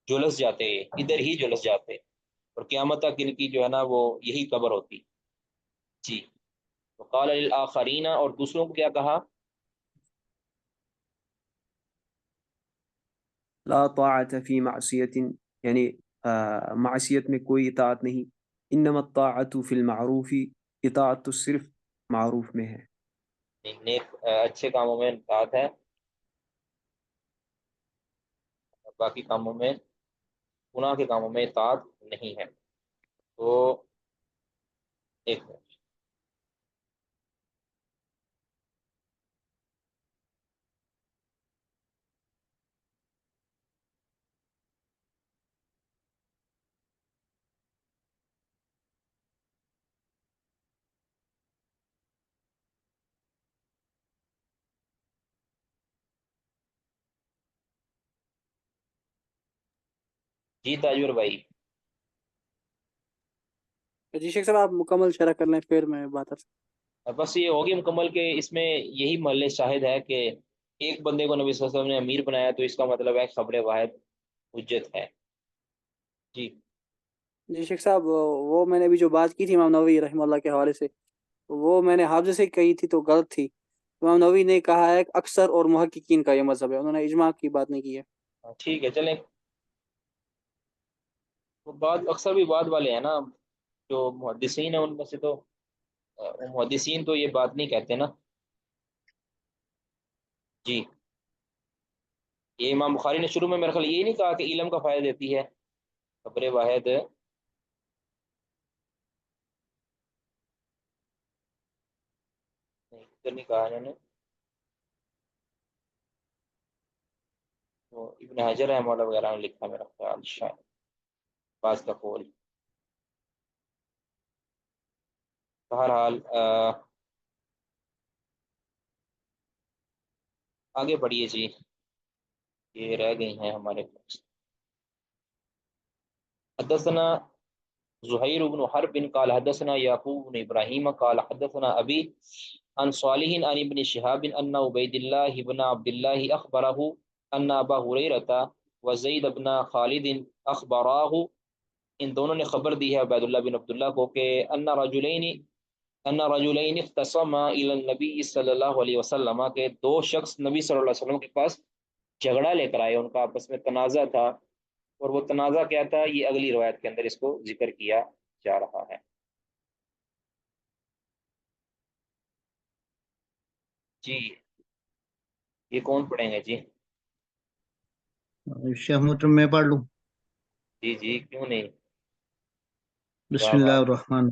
جلس جاتے، ادھر ہی جلس جاتے، اور قیامت تک ان کی جو ہے نا وہ یہی قبر ہوتی۔ جی وقال للآخرین، اور دوسروں کو کیا کہا؟ لا طاعت فی معصیت، یعنی معصیت میں کوئی اطاعت نہیں، انما الطاعت فی المعروف، اطاعت تو صرف معروف میں ہے۔ نیک اچھے کاموں میں اطاعت ہے، باقی کاموں میں، گناہ کے کاموں میں اطاعت نہیں ہے۔ تو ایک منٹ، جی تاجور بھائی۔ جی شیخ صاحب آپ مکمل شرح کر لیں پھر میں بات کرتا بس یہ ہوگی مکمل کہ اس میں یہی محل شاہد ہے کہ ایک بندے کو نبی صلی اللہ علیہ وسلم نے امیر بنایا، تو اس کا مطلب ہے خبر واحد حجت ہے۔ جی ہوں۔ جی شیخ صاحب وہ میں نے ابھی جو بات کی تھی امام نووی رحمہ اللہ کے حوالے سے، وہ میں نے حافظ سے کہی تھی تو غلط تھی۔ امام نووی نے کہا ہے کہ اکثر اور محققین کا یہ مذہب ہے، انہوں نے اجماع کی بات نہیں کی ہے۔ ٹھیک ہے، چلیں، وہ بعد اکثر بھی بعد والے ہیں نا جو محدثین ہیں، ان میں سے تو محدثین تو یہ بات نہیں کہتے نا۔ جی یہ امام بخاری نے شروع میں میرے خیال یہ نہیں کہا کہ علم کا فائدہ دیتی ہے خبر واحد، نہیں ادھر نہیں کہا انہوں نے، وہ ابن حجر رحمہ اللہ وغیرہ نے لکھا میرا خیال، شاید بعض کا قول۔ بہرحال آگے بڑھیے جی، یہ رہ گئی ہیں ہمارے پاس۔ حدثنا زہیر بن حرب قال حدثنا یعقوب بن ابراہیم قال حدثنا ابی عن صالح عن ابن شہاب ان عبید اللہ بن عبد اللہ اخبرہ ان ابا ہریرہ وزید بن خالد اخبراہ، ان دونوں نے خبر دی ہے عبید اللہ بن عبداللہ کو کہ ان رجلین اختصما الی النبی صلی اللہ علیہ وسلم، کہ دو شخص نبی صلی اللہ علیہ وسلم کے پاس جھگڑا لے کر آئے، ان کا آپس میں تنازع تھا، اور وہ تنازع کیا تھا یہ اگلی روایت کے اندر اس کو ذکر کیا جا رہا ہے۔ جی یہ کون پڑھیں گے؟ جی شیخ محترم میں پڑھ لوں؟ جی جی کیوں نہیں، بسم اللہ الرحمن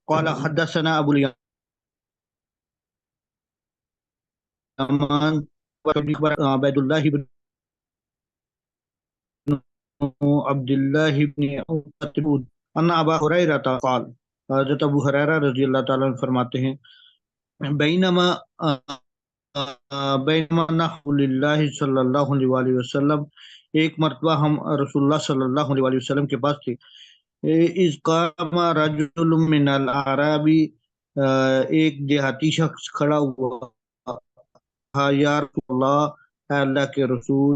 قال حدثنا ابو الیمان عبید اللہ بن عبد اللہ بن ان ابا ہریرہ قال، حضرت ابو ہریرہ رضی اللہ تعالیٰ عنہ فرماتے ہیں بینما نحن للہ صلی اللہ علیہ وآلہ وسلم، ایک مرتبہ ہم رسول اللہ صلی اللہ علیہ وآلہ وسلم کے پاس تھے، اذ قام رجل من الاعراب، ایک دیہاتی شخص کھڑا ہوا، یا رسول اللہ، اے اللہ کے رسول،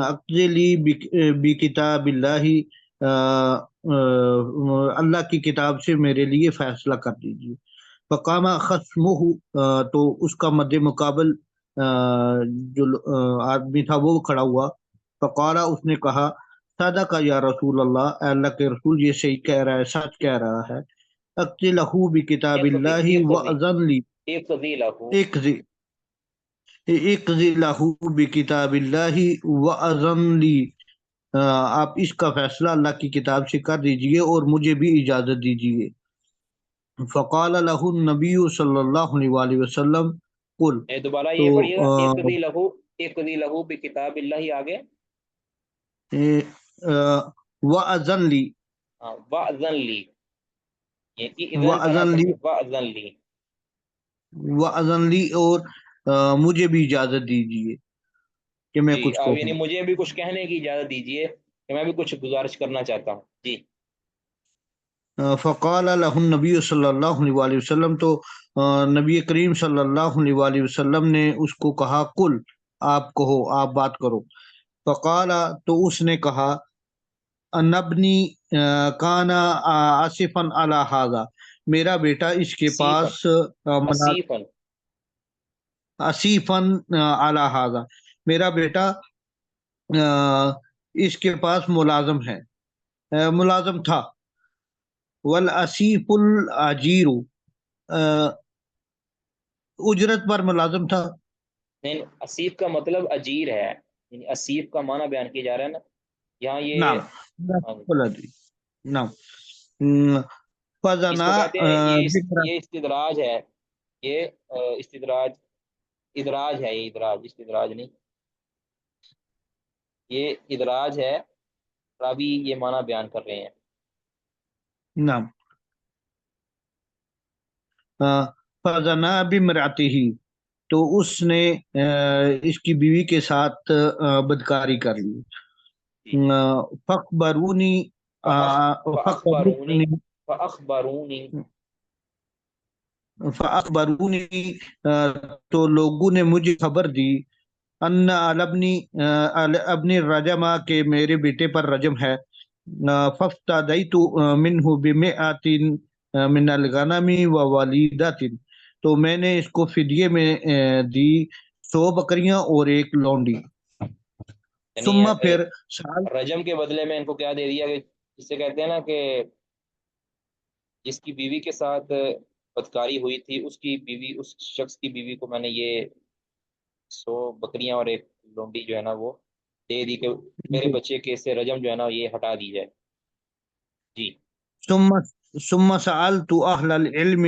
اقضلی بکتاب اللہ، اللہ کی کتاب سے میرے لیے فیصلہ کر دیجیے۔ فقام خصمہ، تو اس کا مد مقابل جو آدمی تھا وہ کھڑا ہوا، فقال، اس نے کہا صدق یا رسول اللہ، اے اللہ کے رسول یہ صحیح کہہ رہا ہے، سچ کہہ رہا ہے، اقضی لہ بکتاب اللہ وأذن لی، اقضی لہ بکتاب اللہ وأذن لی، آپ اس کا فیصلہ اللہ کی کتاب سے کر دیجئے اور مجھے بھی اجازت دیجئے۔ فقال لہ النبی صلی اللہ علیہ وآلہ وسلم قل، دوبارہ یہ پڑھیے گا، اقضی لہو بکتاب اللہ، آگے وأذن لی، وَأْذَن لِي، یہ وأذن لی، وَأْذَن لِي، وأذن لی، اور مجھے بھی اجازت دیجئے کہ میں کچھ یعنی کہوں۔ مجھے بھی کچھ کہنے کی اجازت دیجیے کہ میں بھی کچھ گزارش کرنا چاہتا ہوں۔ جی فقال لہ النبی صلی اللہ علیہ وآلہ وسلم، تو نبی کریم صلی اللہ علیہ وآلہ وسلم نے اس کو کہا قل، آپ کہو، آپ بات کرو۔ فقال، تو اس نے کہا انبنی کان آصفا علی ھذا، میرا بیٹا اس کے پاس آصفاً، آصفا علی ھذا، میرا بیٹا اس کے پاس ملازم ہے، ملازم تھا۔ والاسیف الاجیر، اجرت پر ملازم تھا۔ نہیں، اسیف کا مطلب اجیر ہے، یعنی اسیف کا معنی بیان کیا جا رہا ہے نا یہاں، یہ نعم نعم اس فزنا کو کہتے ہیں یہ استدراج ہے، یہ ادراج ہے، یہ استدراج نہیں، یہ ادراج ہے، راوی یہ معنی بیان کر رہے ہیں۔ نعم فزنا بامرأتہ، تو اس نے اس کی بیوی کے ساتھ بدکاری کر لی۔ فاخبرونی تو لوگوں نے مجھے خبر دی، ان ابنی رجمہ، کہ میرے بیٹے پر رجم ہے۔ فافتدیت منہ بمئۃ من الغنم وولیدۃ، تو میں نے اس کو فدیے میں دی 100 بکریاں اور ایک لونڈی۔ ثم پھر رجم کے بدلے میں ان کو کیا دے دیا، کہ جس سے کہتے ہیں نا کہ جس کی بیوی کے ساتھ بدکاری ہوئی تھی اس کی بیوی، اس شخص کی بیوی کو میں نے یہ 100 بکریاں اور ایک لونڈی جو ہے نا وہ دے دی کہ میرے بچے کے سے رجم جو ہے نا یہ ہٹا دی جائے۔ جی ثم سألت اہل العلم،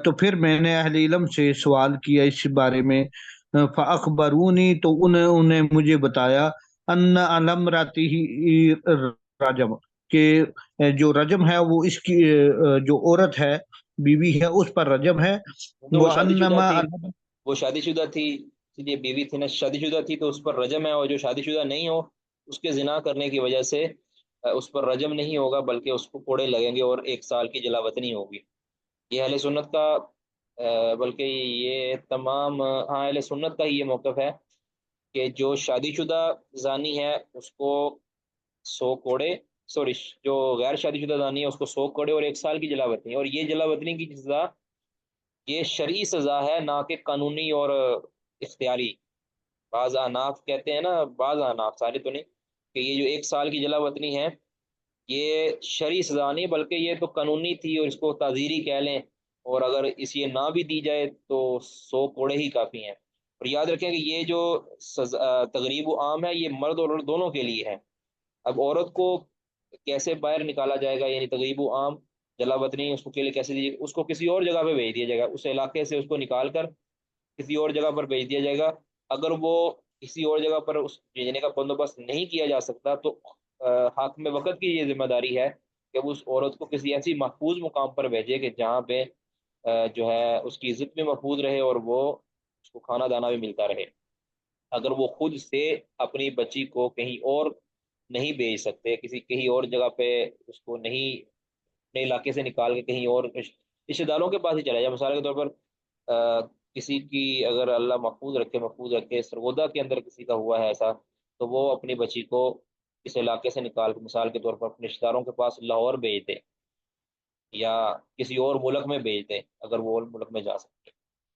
تو پھر میں نے اہل علم سے سوال کیا اس بارے میں۔ فاخبرونی، تو انہوں نے مجھے بتایا، ان علمراتہ رجم، کہ جو رجم ہے وہ اس کی جو عورت ہے، بیوی ہے، اس پر رجم ہے۔ وہ شادی شدہ تھی، یہ بیوی تھی نا، شادی شدہ تھی تو اس پر رجم ہے، اور جو شادی شدہ نہیں ہو اس کے زنا کرنے کی وجہ سے اس پر رجم نہیں ہوگا بلکہ اس کو کوڑے لگیں گے اور 1 سال کی جلا وطنی ہوگی۔ یہ اہل سنت کا بلکہ یہ تمام ہاں اہل سنت کا ہی یہ موقف ہے کہ جو شادی شدہ زانی ہے اس کو 100 کوڑے، سوری جو غیر شادی شدہ زانی ہے اس کو 100 کوڑے اور 1 سال کی جلا وطنی، اور یہ جلا وطنی کی سزا یہ شرعی سزا ہے نہ کہ قانونی اور اختیاری۔ بعض احناف کہتے ہیں نا، بعض احناف، سارے تو نہیں، کہ یہ جو 1 سال کی جلا وطنی ہے یہ شرعی سزا نہیں بلکہ یہ تو قانونی تھی اور اس کو تعزیری کہہ لیں، اور اگر اس یہ نہ بھی دی جائے تو 100 کوڑے ہی کافی ہیں۔ اور یاد رکھیں کہ یہ جو تغریب و عام ہے یہ مرد اور عورت دونوں کے لیے ہے۔ اب عورت کو کیسے باہر نکالا جائے گا، یعنی تغریب و عام جلا وطنی اس کو کے لیے کیسے دیجیے، اس کو کسی اور جگہ پہ بھیج دیا جائے گا، اس علاقے سے اس کو نکال کر کسی اور جگہ پر بھیج دیا جائے گا۔ اگر وہ کسی اور جگہ پر اس بھیجنے کا بندوبست نہیں کیا جا سکتا تو حاکم وقت کی یہ ذمہ داری ہے کہ وہ اس عورت کو کسی ایسی محفوظ مقام پر بھیجے کہ جہاں پہ جو ہے اس کی عزت بھی محفوظ رہے اور وہ اس کو کھانا دانا بھی ملتا رہے۔ اگر وہ خود سے اپنی بچی کو کہیں اور نہیں بھیج سکتے، کہیں اور جگہ پہ اس کو نہیں، اپنے علاقے سے نکال کے کہیں اور رشتے داروں کے پاس ہی چلا جائے، مثال کے طور پر کسی کی اگر اللہ محفوظ رکھے سرگودا کے اندر کسی کا ہوا ہے ایسا، تو وہ اپنی بچی کو اس علاقے سے نکال کے مثال کے طور پر اپنے رشتے داروں کے پاس لاہور بھیج دے یا کسی اور ملک میں بھیج دے اگر وہ اور ملک میں جا سکتے۔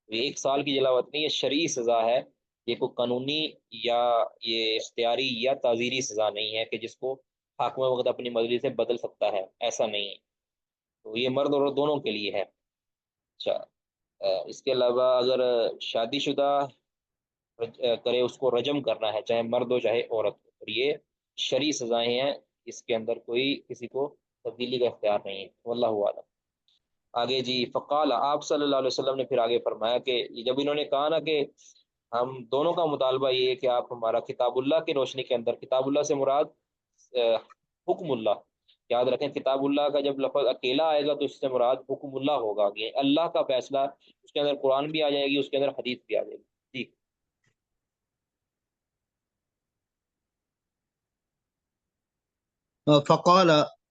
یہ 1 سال کی جلا وطنی یہ شرعی سزا ہے، یہ کوئی قانونی یا یہ اختیاری یا تعزیری سزا نہیں ہے کہ جس کو حاکم وقت اپنی مرضی سے بدل سکتا ہے، ایسا نہیں ہے۔ تو یہ مرد اور عورت دونوں کے لیے ہے۔ اچھا، اس کے علاوہ اگر شادی شدہ کرے اس کو رجم کرنا ہے، چاہے مرد ہو چاہے عورت ہو، اور یہ شرعی سزائیں ہیں، اس کے اندر کوئی کسی کو تبدیلی کا اختیار نہیں ہے۔ واللہ اعلم۔ آگے جی، فقال، آپ صلی اللہ علیہ وسلم نے پھر آگے فرمایا کہ جب انہوں نے کہا نا کہ ہم دونوں کا مطالبہ یہ ہے کہ آپ ہمارا کتاب اللہ کی روشنی کے اندر، کتاب اللہ سے مراد حکم اللہ، یاد رکھیں کتاب اللہ کا جب لفظ اکیلا آئے گا تو اس سے مراد حکم اللہ ہوگا، یہ اللہ کا فیصلہ، اس کے اندر قرآن بھی آ جائے گی، اس کے اندر حدیث بھی آ جائے گی۔ جی فقال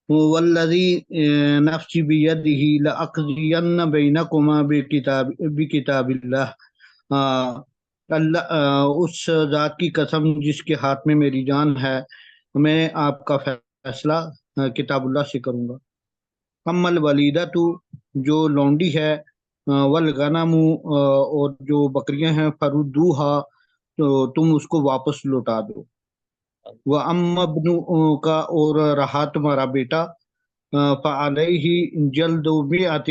والذي نفسي بيده لأقضين بينكما بكتاب الله اس ذات کی قسم جس کے ہاتھ میں میری جان ہے، میں آپ کا فیصلہ کتاب اللہ سے کروں گا۔ اما الولیدۃ، جو لونڈی ہے، والغنم، اور جو بکریاں ہیں، فردوہا، تو تم اس کو واپس لوٹا دو۔ وَأَمَّا ابْنُ کا، اور رہا تمہارا بیٹا، فَعَلَيْهِ جَلْدُ مِئَةٍ،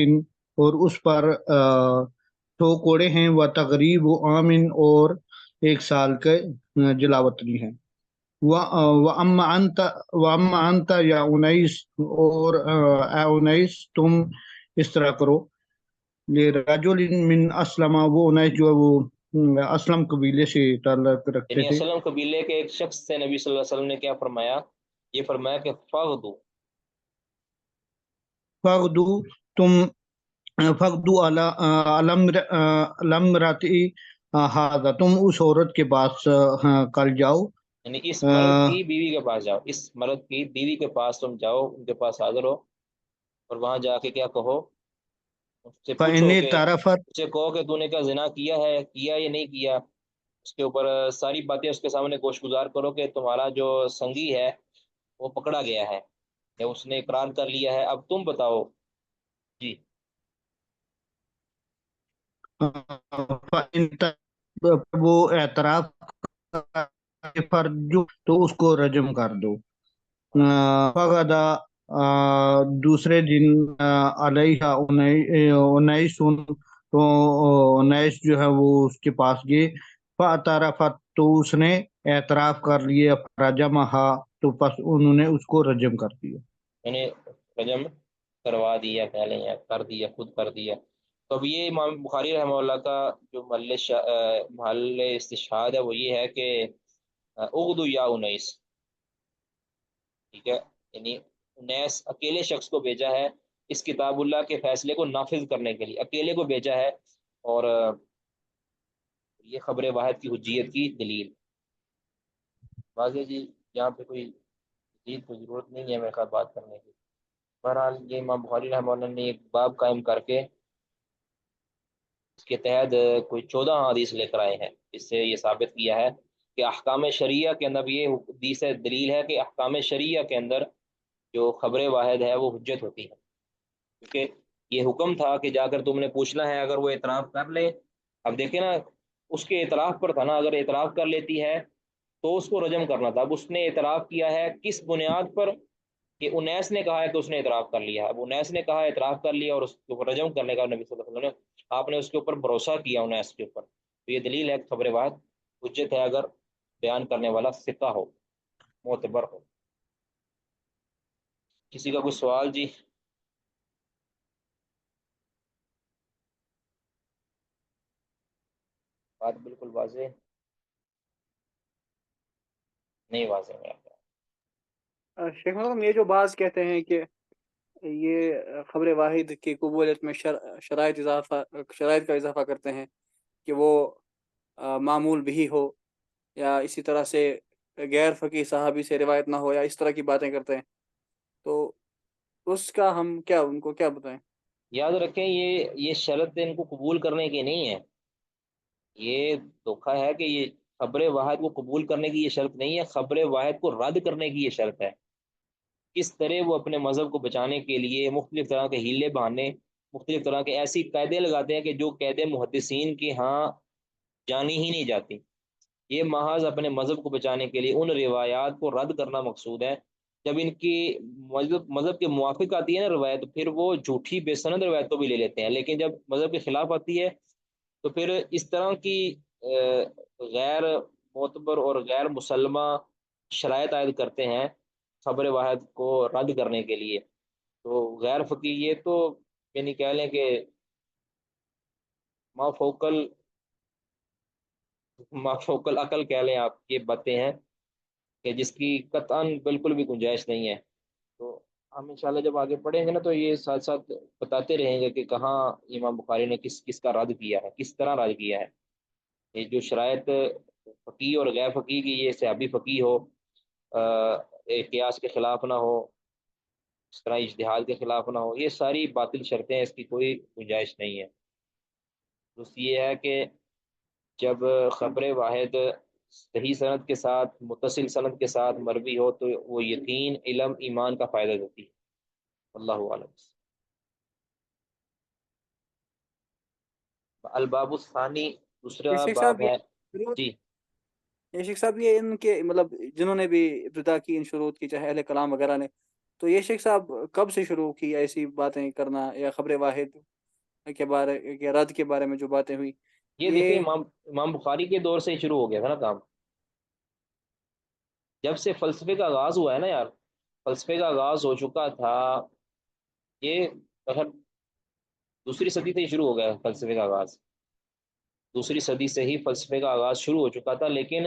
اور اس پر 100 کوڑے ہیں، وَتَغْرِيبُ عَامٍ، اور 1 سال کے جلاوطنی ہیں۔ وَأَمَّا أَنْتَ یا اُنَیس، اور اے اُنیس تم اس طرح کرو، لِرَجُلٍ مِّنْ أَسْلَمَ، وہ اُنیس جو ہے وہ اسلم قبیلے سے تعلق رکھتے یعنی تھے۔ اسلم قبیلے کے ایک شخص سے نبی صلی اللہ علیہ وسلم نے کیا فرمایا؟ یہ فرمایا کہ فغدو، فَغْدُو، تم فَغْدُو الامرأتی ہذا، تم اس عورت کے پاس کل جاؤ، یعنی اس مرد کی بیوی کے پاس جاؤ، اس مرد کی بیوی کے پاس تم جاؤ، ان کے پاس حاضر ہو، اور وہاں جا کے کیا کہو، اس سے پوچھو فَإِنِ کہ، اعْتَرَفَتْ، اس سے کہو کہ تو نے کیا زنا کیا ہے، کیا یا نہیں کیا، اس کے اوپر ساری باتیں اس کے سامنے گوش گزار کرو کہ تمہارا جو سنگی ہے وہ پکڑا گیا ہے یا اس نے اقرار کر لیا ہے، اب تم بتاؤ۔ جی وہ اعتراف فرجو، تو اس کو رجم کر دو۔ فغدا، دوسرے دن، علیہ انیس، تو انیس جو ہے وہ اس کے پاس گئے، فاعترفت، تو اس نے اعتراف کر لیے، فرجمہا، تو پس انہوں نے اس کو رجم کر دیا۔ یعنی رجم کروا دیا پہلے یا کر دیا، خود کر دیا۔ تو اب یہ امام بخاری رحمہ اللہ کا جو محل استشہاد ہے وہ یہ ہے کہ اغدو یا انیس، ٹھیک ہے، یعنی انیس اکیلے شخص کو بھیجا ہے اس کتاب اللہ کے فیصلے کو نافذ کرنے کے لیے، اکیلے کو بھیجا ہے، اور یہ خبر واحد کی حجیت کی دلیل۔ واضح جی؟ یہاں پہ کوئی جدید کو ضرورت نہیں ہے میرے خیال بات کرنے کی۔ بہرحال یہ امام بخاری رحمہ اللہ نے ایک باب قائم کر کے اس کے تحت کوئی 14 حدیث لے کر آئے ہیں، اس سے یہ ثابت کیا ہے کہ احکام شریعہ کے اندر یہ حدیث دلیل ہے کہ احکام شریعہ کے اندر جو خبر واحد ہے وہ حجت ہوتی ہے، کیونکہ یہ حکم تھا کہ جا کر تم نے پوچھنا ہے، اگر وہ اعتراف کر لے، اب دیکھیں نا اس کے اعتراف پر تھا نا، اگر اعتراف کر لیتی ہے تو اس کو رجم کرنا تھا۔ اب اس نے اعتراف کیا ہے کس بنیاد پر؟ کہ انیس نے کہا ہے کہ اس نے اعتراف کر لیا، اب انیس نے کہا اعتراف کر لیا اور اس کے اوپر رجم کرنے کا نبی صلی اللہ علیہ وسلم نے، آپ نے اس کے اوپر بھروسہ کیا انیس کے اوپر، تو یہ دلیل ہے کہ خبر واحد حجت ہے اگر بیان کرنے والا ثقہ ہو، معتبر ہو۔ کسی کا کوئی سوال جی؟ بات بالکل واضح نہیں، واضح ہے۔ شیخ محترم یہ جو بعض کہتے ہیں کہ یہ خبر واحد کی قبولیت میں شرائط کا اضافہ کرتے ہیں کہ وہ معمول بھی ہو، یا اسی طرح سے غیر فقیہ صحابی سے روایت نہ ہو، یا اس طرح کی باتیں کرتے ہیں، تو اس کا ہم کیا ان کو کیا بتائیں؟ یاد رکھیں یہ شرط ان کو قبول کرنے کی نہیں ہے، یہ دھوکہ ہے کہ یہ خبر واحد کو قبول کرنے کی یہ شرط نہیں ہے، خبر واحد کو رد کرنے کی یہ شرط ہے۔ کس طرح وہ اپنے مذہب کو بچانے کے لیے مختلف طرح کے ہیلے بہانے، مختلف طرح کے ایسی قاعدے لگاتے ہیں کہ جو قاعدے محدثین کے ہاں جانی ہی نہیں جاتی۔ یہ محض اپنے مذہب کو بچانے کے لیے ان روایات کو رد کرنا مقصود ہے۔ جب ان کی مذہب کے موافق آتی ہے نا روایت، تو پھر وہ جھوٹی بے سند روایت کو بھی لے لیتے ہیں، لیکن جب مذہب کے خلاف آتی ہے تو پھر اس طرح کی غیر معتبر اور غیر مسلمہ شرائط عائد کرتے ہیں خبر واحد کو رد کرنے کے لیے۔ تو غیر فقیہ یہ تو یعنی کہہ لیں کہ ما فوق العقل کہہ لیں آپ، یہ باتیں ہیں کہ جس کی قطعاً بالکل بھی گنجائش نہیں ہے۔ تو ہم انشاءاللہ جب آگے پڑھیں گے نا تو یہ ساتھ ساتھ بتاتے رہیں گے کہ کہاں امام بخاری نے کس کس کا رد کیا ہے، کس طرح رد کیا ہے۔ یہ جو شرائط فقی اور غیر فقی کی، یہ صحابی فقی ہو، قیاس کے خلاف نہ ہو، اس طرح اجتہاد کے خلاف نہ ہو، یہ ساری باطل شرطیں ہیں، اس کی کوئی گنجائش نہیں ہے۔ بس یہ ہے کہ جب خبر واحد صحیح سند کے ساتھ، متصل سند کے ساتھ مروی ہو تو وہ یقین، علم، ایمان کا فائدہ دیتی ہے۔ اللہ عالم۔ الباب الثانی، یہ دوسرا شیخ باب صاحب ہے شروط جی۔ یہ شیخ صاحب یہ ان کے مطلب جنہوں نے بھی ابتدا کی ان شروط کی، چاہے اہل کلام وغیرہ نے، تو یہ شیخ صاحب کب سے شروع کی ایسی باتیں کرنا، یا خبر واحد کے بارے کے رد کے بارے میں جو باتیں ہوئی؟ یہ دیکھیں امام بخاری کے دور سے ہی شروع ہو گیا تھا نا کام، جب سے فلسفے کا آغاز ہوا ہے نا یار، فلسفے کا آغاز ہو چکا تھا یہ، مطلب دوسری صدی سے ہی شروع ہو گیا فلسفے کا آغاز، دوسری صدی سے ہی فلسفے کا آغاز شروع ہو چکا تھا، لیکن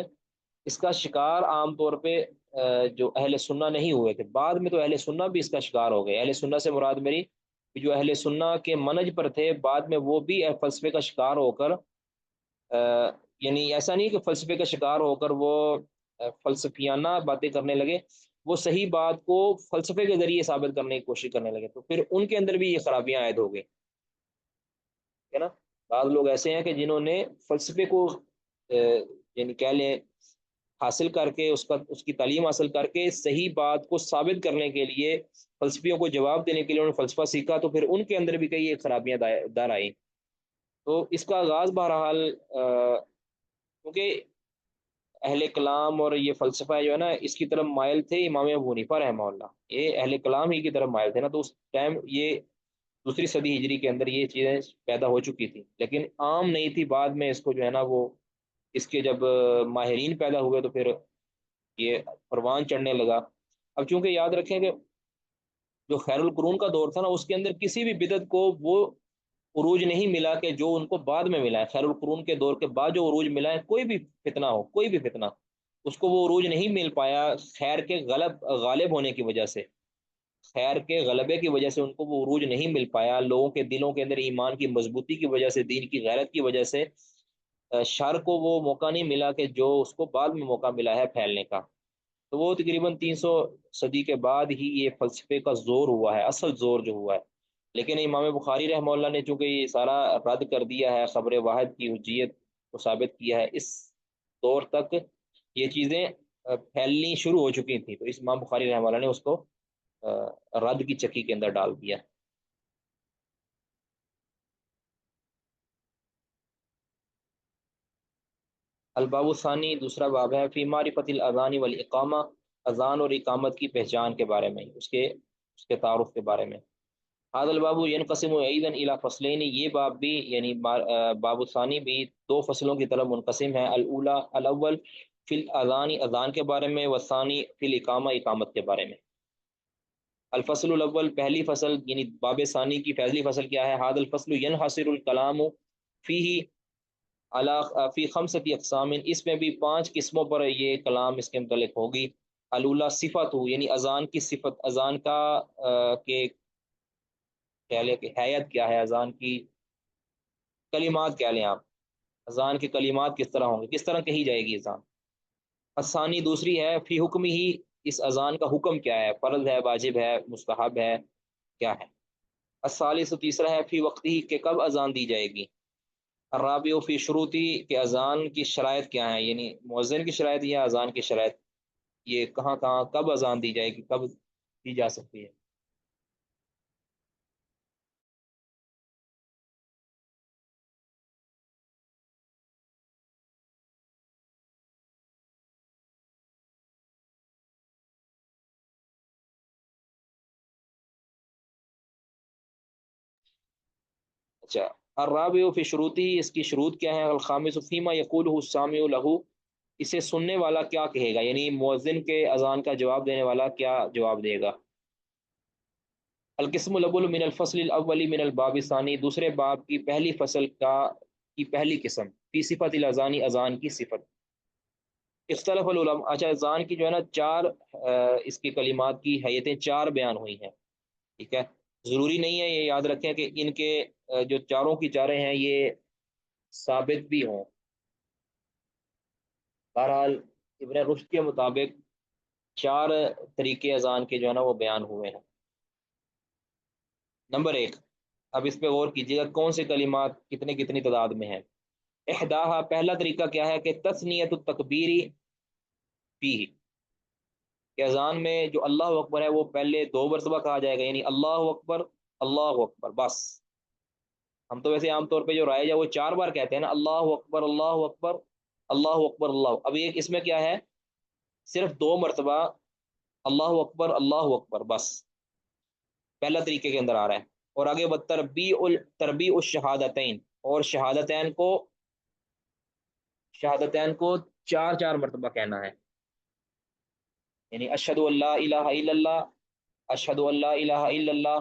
اس کا شکار عام طور پہ جو اہل سنہ نہیں ہوئے تھے، بعد میں تو اہل سنہ بھی اس کا شکار ہو گئے۔ اہل سنہ سے مراد میری کہ جو اہل سنہ کے منج پر تھے، بعد میں وہ بھی فلسفے کا شکار ہو کر یعنی ایسا نہیں کہ فلسفے کا شکار ہو کر وہ فلسفیانہ باتیں کرنے لگے، وہ صحیح بات کو فلسفے کے ذریعے ثابت کرنے کی کوشش کرنے لگے، تو پھر ان کے اندر بھی یہ خرابیاں عائد ہو گئی ہے نا۔ بعض لوگ ایسے ہیں کہ جنہوں نے فلسفے کو یعنی کہہ لیں حاصل کر کے اس کی تعلیم حاصل کر کے صحیح بات کو ثابت کرنے کے لیے، فلسفیوں کو جواب دینے کے لیے انہوں نے فلسفہ سیکھا، تو پھر ان کے اندر بھی کئی خرابیاں در آئیں۔ تو اس کا آغاز بہرحال کیونکہ اہل کلام اور یہ فلسفہ جو ہے نا، اس کی طرف مائل تھے امام ابو حنیفہ رحمہ اللہ، یہ اہل کلام ہی کی طرف مائل تھے نا، تو اس ٹائم یہ دوسری صدی ہجری کے اندر یہ چیزیں پیدا ہو چکی تھی، لیکن عام نہیں تھی۔ بعد میں اس کو جو ہے نا وہ اس کے جب ماہرین پیدا ہوئے تو پھر یہ پروان چڑھنے لگا۔ اب چونکہ یاد رکھیں کہ جو خیر القرون کا دور تھا نا، اس کے اندر کسی بھی بدعت کو وہ عروج نہیں ملا کہ جو ان کو بعد میں ملا ہے۔ خیر القرون کے دور کے بعد جو عروج ملا ہے، کوئی بھی فتنہ ہو، کوئی بھی فتنہ، اس کو وہ عروج نہیں مل پایا خیر کے غالب ہونے کی وجہ سے، خیر کے غلبے کی وجہ سے ان کو وہ عروج نہیں مل پایا، لوگوں کے دلوں کے اندر ایمان کی مضبوطی کی وجہ سے، دین کی غیرت کی وجہ سے شر کو وہ موقع نہیں ملا کہ جو اس کو بعد میں موقع ملا ہے پھیلنے کا۔ تو وہ تقریباً 300 صدی کے بعد ہی یہ فلسفے کا زور ہوا ہے، اصل زور جو ہوا ہے۔ لیکن امام بخاری رحمہ اللہ نے چونکہ یہ سارا رد کر دیا ہے، خبر واحد کی حجیت کو ثابت کیا ہے، اس دور تک یہ چیزیں پھیلنی شروع ہو چکی تھیں، تو اس امام بخاری رحمہ اللہ نے اس کو رد کی چکی کے اندر ڈال دیا۔ الباب الثانی، دوسرا باب ہے فی معرفت الاذان والاقامہ، اذان اور اقامت کی پہچان کے بارے میں، اس کے تعارف کے بارے میں۔ هذا الباب ينقسم ايضا الى فصلين، یہ باب بھی یعنی باب الثانی بھی دو فصلوں کی طرف منقسم ہے، الاول فی الاذان، اذان کے بارے میں، والثانی فی الاقامہ، اقامت کے بارے میں۔ الفصل الاول، پہلی فصل یعنی باب ثانی کی پہلی فصل کیا ہے؟ هذا الفصل ينحصر الكلام فيه على فی خمسة اقسام، اس میں بھی 5 قسموں پر یہ کلام اس کے متعلق ہوگی۔ الاولی صفت، یعنی اذان کی صفت، اذان کا کہ حیت کیا ہے، اذان کی کلمات کیا لیں آپ، اذان کے کلمات کس طرح ہوں گے، کس طرح کہی جائے گی اذان۔ الثانی، دوسری ہے فی حکم ہی، اس اذان کا حکم کیا ہے، فرض ہے، واجب ہے، مستحب ہے، کیا ہے۔ الثالث، تیسرا ہے فی وقت ہی، کہ کب اذان دی جائے گی۔ الرابع فی شروطی، کہ اذان کی شرائط کیا ہیں، یعنی مؤذن کی شرائط یا اذان کی شرائط، یہ کہاں کہاں کب اذان دی جائے گی، کب دی جا سکتی ہے۔ اچھا، الرابع فی شروطی، اس کی شروط کیا ہے۔ الخامس فیما یقولہ السامع لہ، اسے سننے والا کیا کہے گا، یعنی مؤذن کے اذان کا جواب دینے والا کیا جواب دے گا۔ القسم الاول من الفصل الاول من الباب الثانی، دوسرے باب کی پہلی فصل کی پہلی قسم، فی صفت الاذان، اذان کی صفت۔ اختلاف العلماء، اچھا اذان کی جو ہے نا 4 اس کی کلمات کی حیتیں 4 بیان ہوئی ہیں، ٹھیک ہے۔ ضروری نہیں ہے، یہ یاد رکھیں کہ ان کے جو چاروں کی چاریں ہیں یہ ثابت بھی ہوں۔ بہرحال ابن رشد کے مطابق 4 طریقے اذان کے جو ہے نا وہ بیان ہوئے ہیں۔ نمبر 1، اب اس پہ غور کیجیے گا کون سے کلمات کتنی تعداد میں ہیں۔ احداہا، پہلا طریقہ کیا ہے کہ تثنیۃ التکبیری فی، کہ اذان میں جو اللہ اکبر ہے وہ پہلے 2 مرتبہ کہا جائے گا، یعنی اللہ اکبر بس۔ ہم تو ویسے عام طور پہ جو رائج ہے وہ 4 بار کہتے ہیں نا، اللہ اکبر اللہ اکبر اللہ اکبر اللہ، اب ایک اس میں کیا ہے، صرف 2 مرتبہ اللہ اکبر بس، پہلا طریقے کے اندر آ رہا ہے۔ اور آگے تربیع الشہادتین، اور شہادتین کو 4 مرتبہ کہنا ہے، یعنی اشہد ان لا الہ الا اللہ، اشہد ان لا الہ الا اللہ،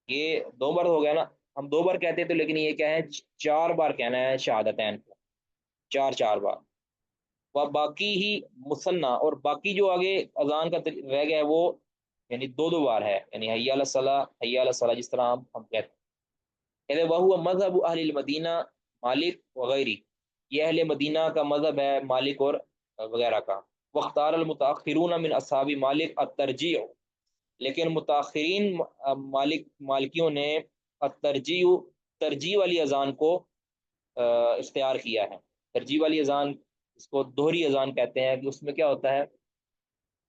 یہ 2 بار ہو گیا نا، ہم 2 بار کہتے تھے لیکن یہ کیا ہے 4 بار کہنا ہے شہادتین کو، 4 بار۔ وہ باقی ہی مثنیٰ، اور باقی جو آگے اذان کا رہ گیا ہے وہ یعنی 2 بار ہے، یعنی حی علی الصلاۃ حی علی الصلاۃ، جس طرح ہم کہتے ہیں۔ وہ مذہب اہل المدینہ مالک وغیرہ، یہ اہل مدینہ کا مذہب ہے، مالک اور وغیرہ کا۔ واختار المتاخرون من اصحاب مالک الترجیع، لیکن متاخرین مالکیوں نے ترجیح والی اذان کو اختیار کیا ہے۔ ترجیح والی اذان، اس کو دوہری اذان کہتے ہیں، کہ اس میں کیا ہوتا ہے،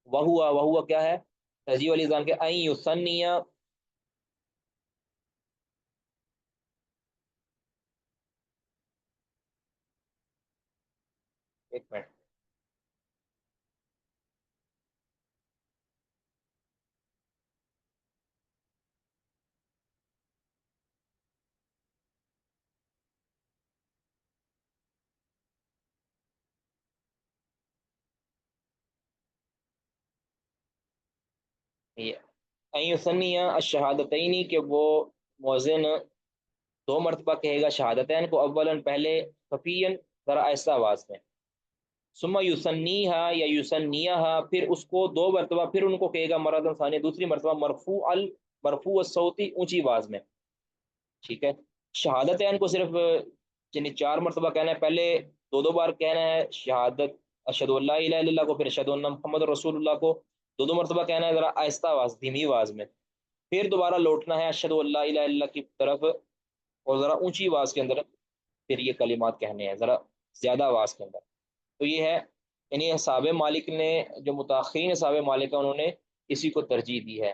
وہ کیا ہے ترجیح والی اذان کے این یثنیہ، ایک منٹ، این یثنیہ الشہادتینی، کہ وہ مؤذن 2 مرتبہ کہے گا شہادتین کو، اولاً پہلے، خفیاً ذرا آہستہ آواز میں، ثم یثنیہا یا یثنیہا، پھر اس کو 2 مرتبہ پھر ان کو کہے گا مرۃ ثانیہ، دوسری مرتبہ مرفوع الصوتی، اونچی آواز میں، ٹھیک ہے۔ شہادتین کو صرف یعنی 4 مرتبہ کہنا ہے، پہلے 2 بار کہنا ہے شہادت اشہد ان لا الہ الا اللہ کو، پھر اشہد ان محمد رسول اللہ کو دو مرتبہ کہنا ہے، ذرا آہستہ آواز، دھیمی آواز میں، پھر دوبارہ لوٹنا ہے اشہد ان لا الہ الا اللہ کی طرف، اور ذرا اونچی آواز کے اندر پھر یہ کلمات کہنے ہیں، ذرا زیادہ آواز کے اندر۔ تو یہ ہے، یعنی اصحاب مالک نے، جو متاخرین اصحاب مالک ہیں، انہوں نے اسی کو ترجیح دی ہے۔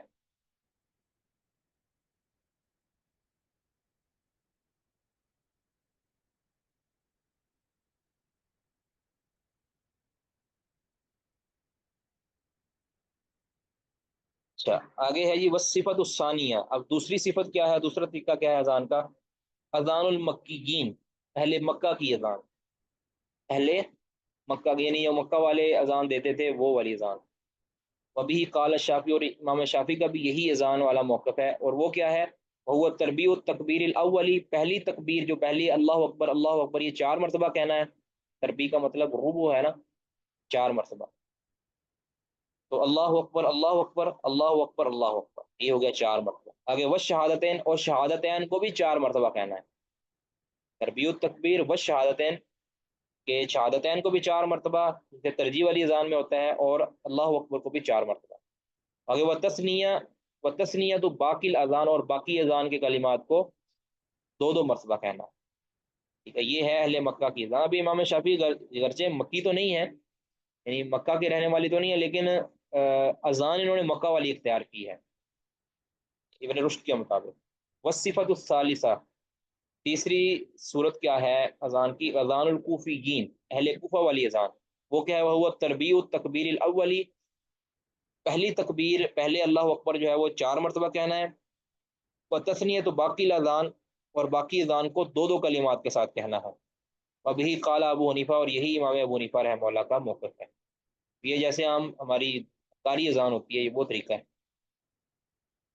اچھا آگے ہے جی وصفت الثانیہ، اب دوسری صفت کیا ہے، دوسرا طریقہ کیا ہے اذان کا؟ اذان المکیین، اہل مکہ کی اذان، اہل مکہ کی، یعنی جو مکہ والے اذان دیتے تھے وہ والی اذان۔ وبی قال شافعی، اور امام شافعی کا بھی یہی اذان والا موقف ہے، اور وہ کیا ہے؟ وہ تربیع التکبیر الاولی، پہلی تکبیر جو پہلی اللہ اکبر یہ 4 مرتبہ کہنا ہے، تربیع کا مطلب ربع ہے نا، 4 مرتبہ، تو اللہ اکبر اللہ اکبر اللہ اکبر اللہ اکبر، یہ ہو گیا 4 مرتبہ۔ آگے وہ شہادتین، اور شہادتین کو بھی 4 مرتبہ کہنا ہے، تربیع التکبیر و شہادتین کہ شہادتین کو بھی 4 مرتبہ جیسے ترجیح والی اذان میں ہوتا ہے، اور اللہ اکبر کو بھی 4 مرتبہ۔ آگے و تسنیہ تو باقی الاذان، اور باقی اذان کے کلمات کو 2 مرتبہ کہنا، ٹھیک ہے، یہ ہے اہل مکہ کی اذان۔ ابھی امام شافعی گرچہ مکی تو نہیں ہے، یعنی مکہ کے رہنے والی تو نہیں ہے، لیکن اذان انہوں نے مکہ والی اختیار کی ہے ابن رشد کے مطابق۔ والصفۃ الثالثہ، تیسری صورت کیا ہے اذان کی؟ اذان الکوفیین، اہل کوفہ والی اذان، وہ کیا ہے؟ وہ تربیع التکبیر الاولی، پہلی تکبیر پہلے اللہ اکبر جو ہے وہ 4 مرتبہ کہنا ہے، و تثنیہ تو باقی الاذان، اور باقی اذان کو 2 کلمات کے ساتھ کہنا ہے۔ ابھی قال ابو حنیفہ، اور یہی امام ابو حنیفہ رحمہ اللہ کا موقف ہے، یہ جیسے عام ہماری قاری اذان ہوتی ہے، یہ وہ طریقہ ہے۔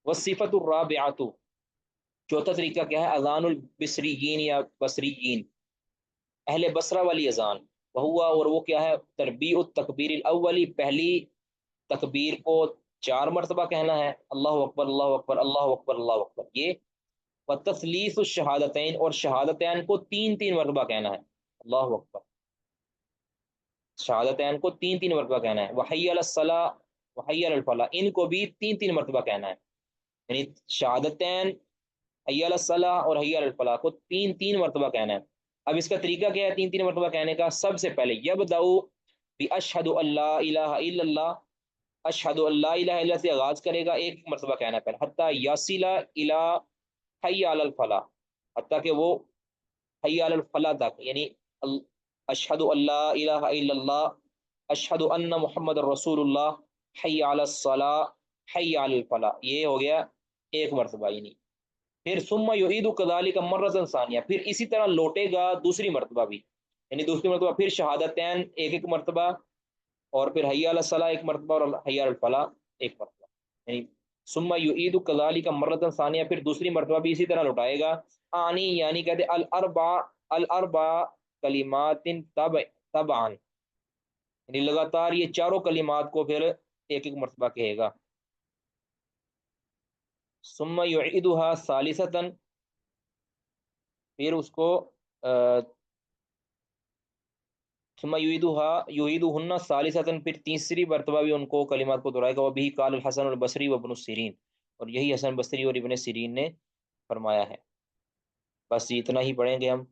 والصفۃ الرابعۃ، چوتھا طریقہ کیا ہے؟ اذان البصریین یا بصریین، اہل بصرہ والی اذان، وہوا، اور وہ کیا ہے؟ تربیع التکبیر الاولی، پہلی تکبیر کو 4 مرتبہ کہنا ہے، اللہ اکبر اللہ اکبر اللہ اکبر اللہ اکبر، یہ وتثلیث الشہادتین، اور شہادتین کو 3 مرتبہ کہنا ہے، اللہ اکبر، شہادتین کو 3 مرتبہ کہنا ہے، وحی علی الصلاۃ وحی علی الفلاح، ان کو بھی 3 مرتبہ کہنا ہے، یعنی شہادتین، حی علی الصلاۃ اور حی علی الفلاح کو 3 مرتبہ کہنا ہے۔ اب اس کا طریقہ کیا ہے 3 مرتبہ کہنے کا؟ سب سے پہلے یبدأ باشہد ان لا الہ الا اللہ، اشہد ان لا الہ الا اللہ سے آغاز کرے گا، 1 مرتبہ کہنا ہے پہلے، حتی یصل الی حی علی الفلاح، حتیٰ کہ وہ حی علی الفلاح تک، یعنی اشہد ان لا الہ الا اللہ، اشہد ان محمد رسول اللہ، حی علی الصلاح حی علی الفلاح، یہ ہو گیا 1 مرتبہ، یعنی پھر ثم یعید کذالک مرۃ ثانیہ، پھر اسی طرح لوٹے گا دوسری مرتبہ بھی، یعنی دوسری مرتبہ پھر شہادتین 1 مرتبہ، اور پھر حی علی الصلاح 1 مرتبہ، اور حی علی الفلاح 1 مرتبہ، یعنی ثم یعید کذالک مرۃ ثانیہ، پھر دوسری مرتبہ بھی اسی طرح لوٹائے گا، یعنی کہتے الاربع کلمات تبعا، یعنی لگاتار یہ 4 کلمات کو پھر 1 مرتبہ کہے گا۔ ثم یعیدها ثالثۃ، پھر اس کو ثم یعیدهن ثالثۃ، پھر تیسری مرتبہ بھی ان کو کلمات کو دہرائے گا۔ وبہ قال الحسن البصری وابن السیرین، اور یہی حسن بصری اور ابن سیرین نے فرمایا ہے۔ بس اتنا ہی پڑھیں گے ہم۔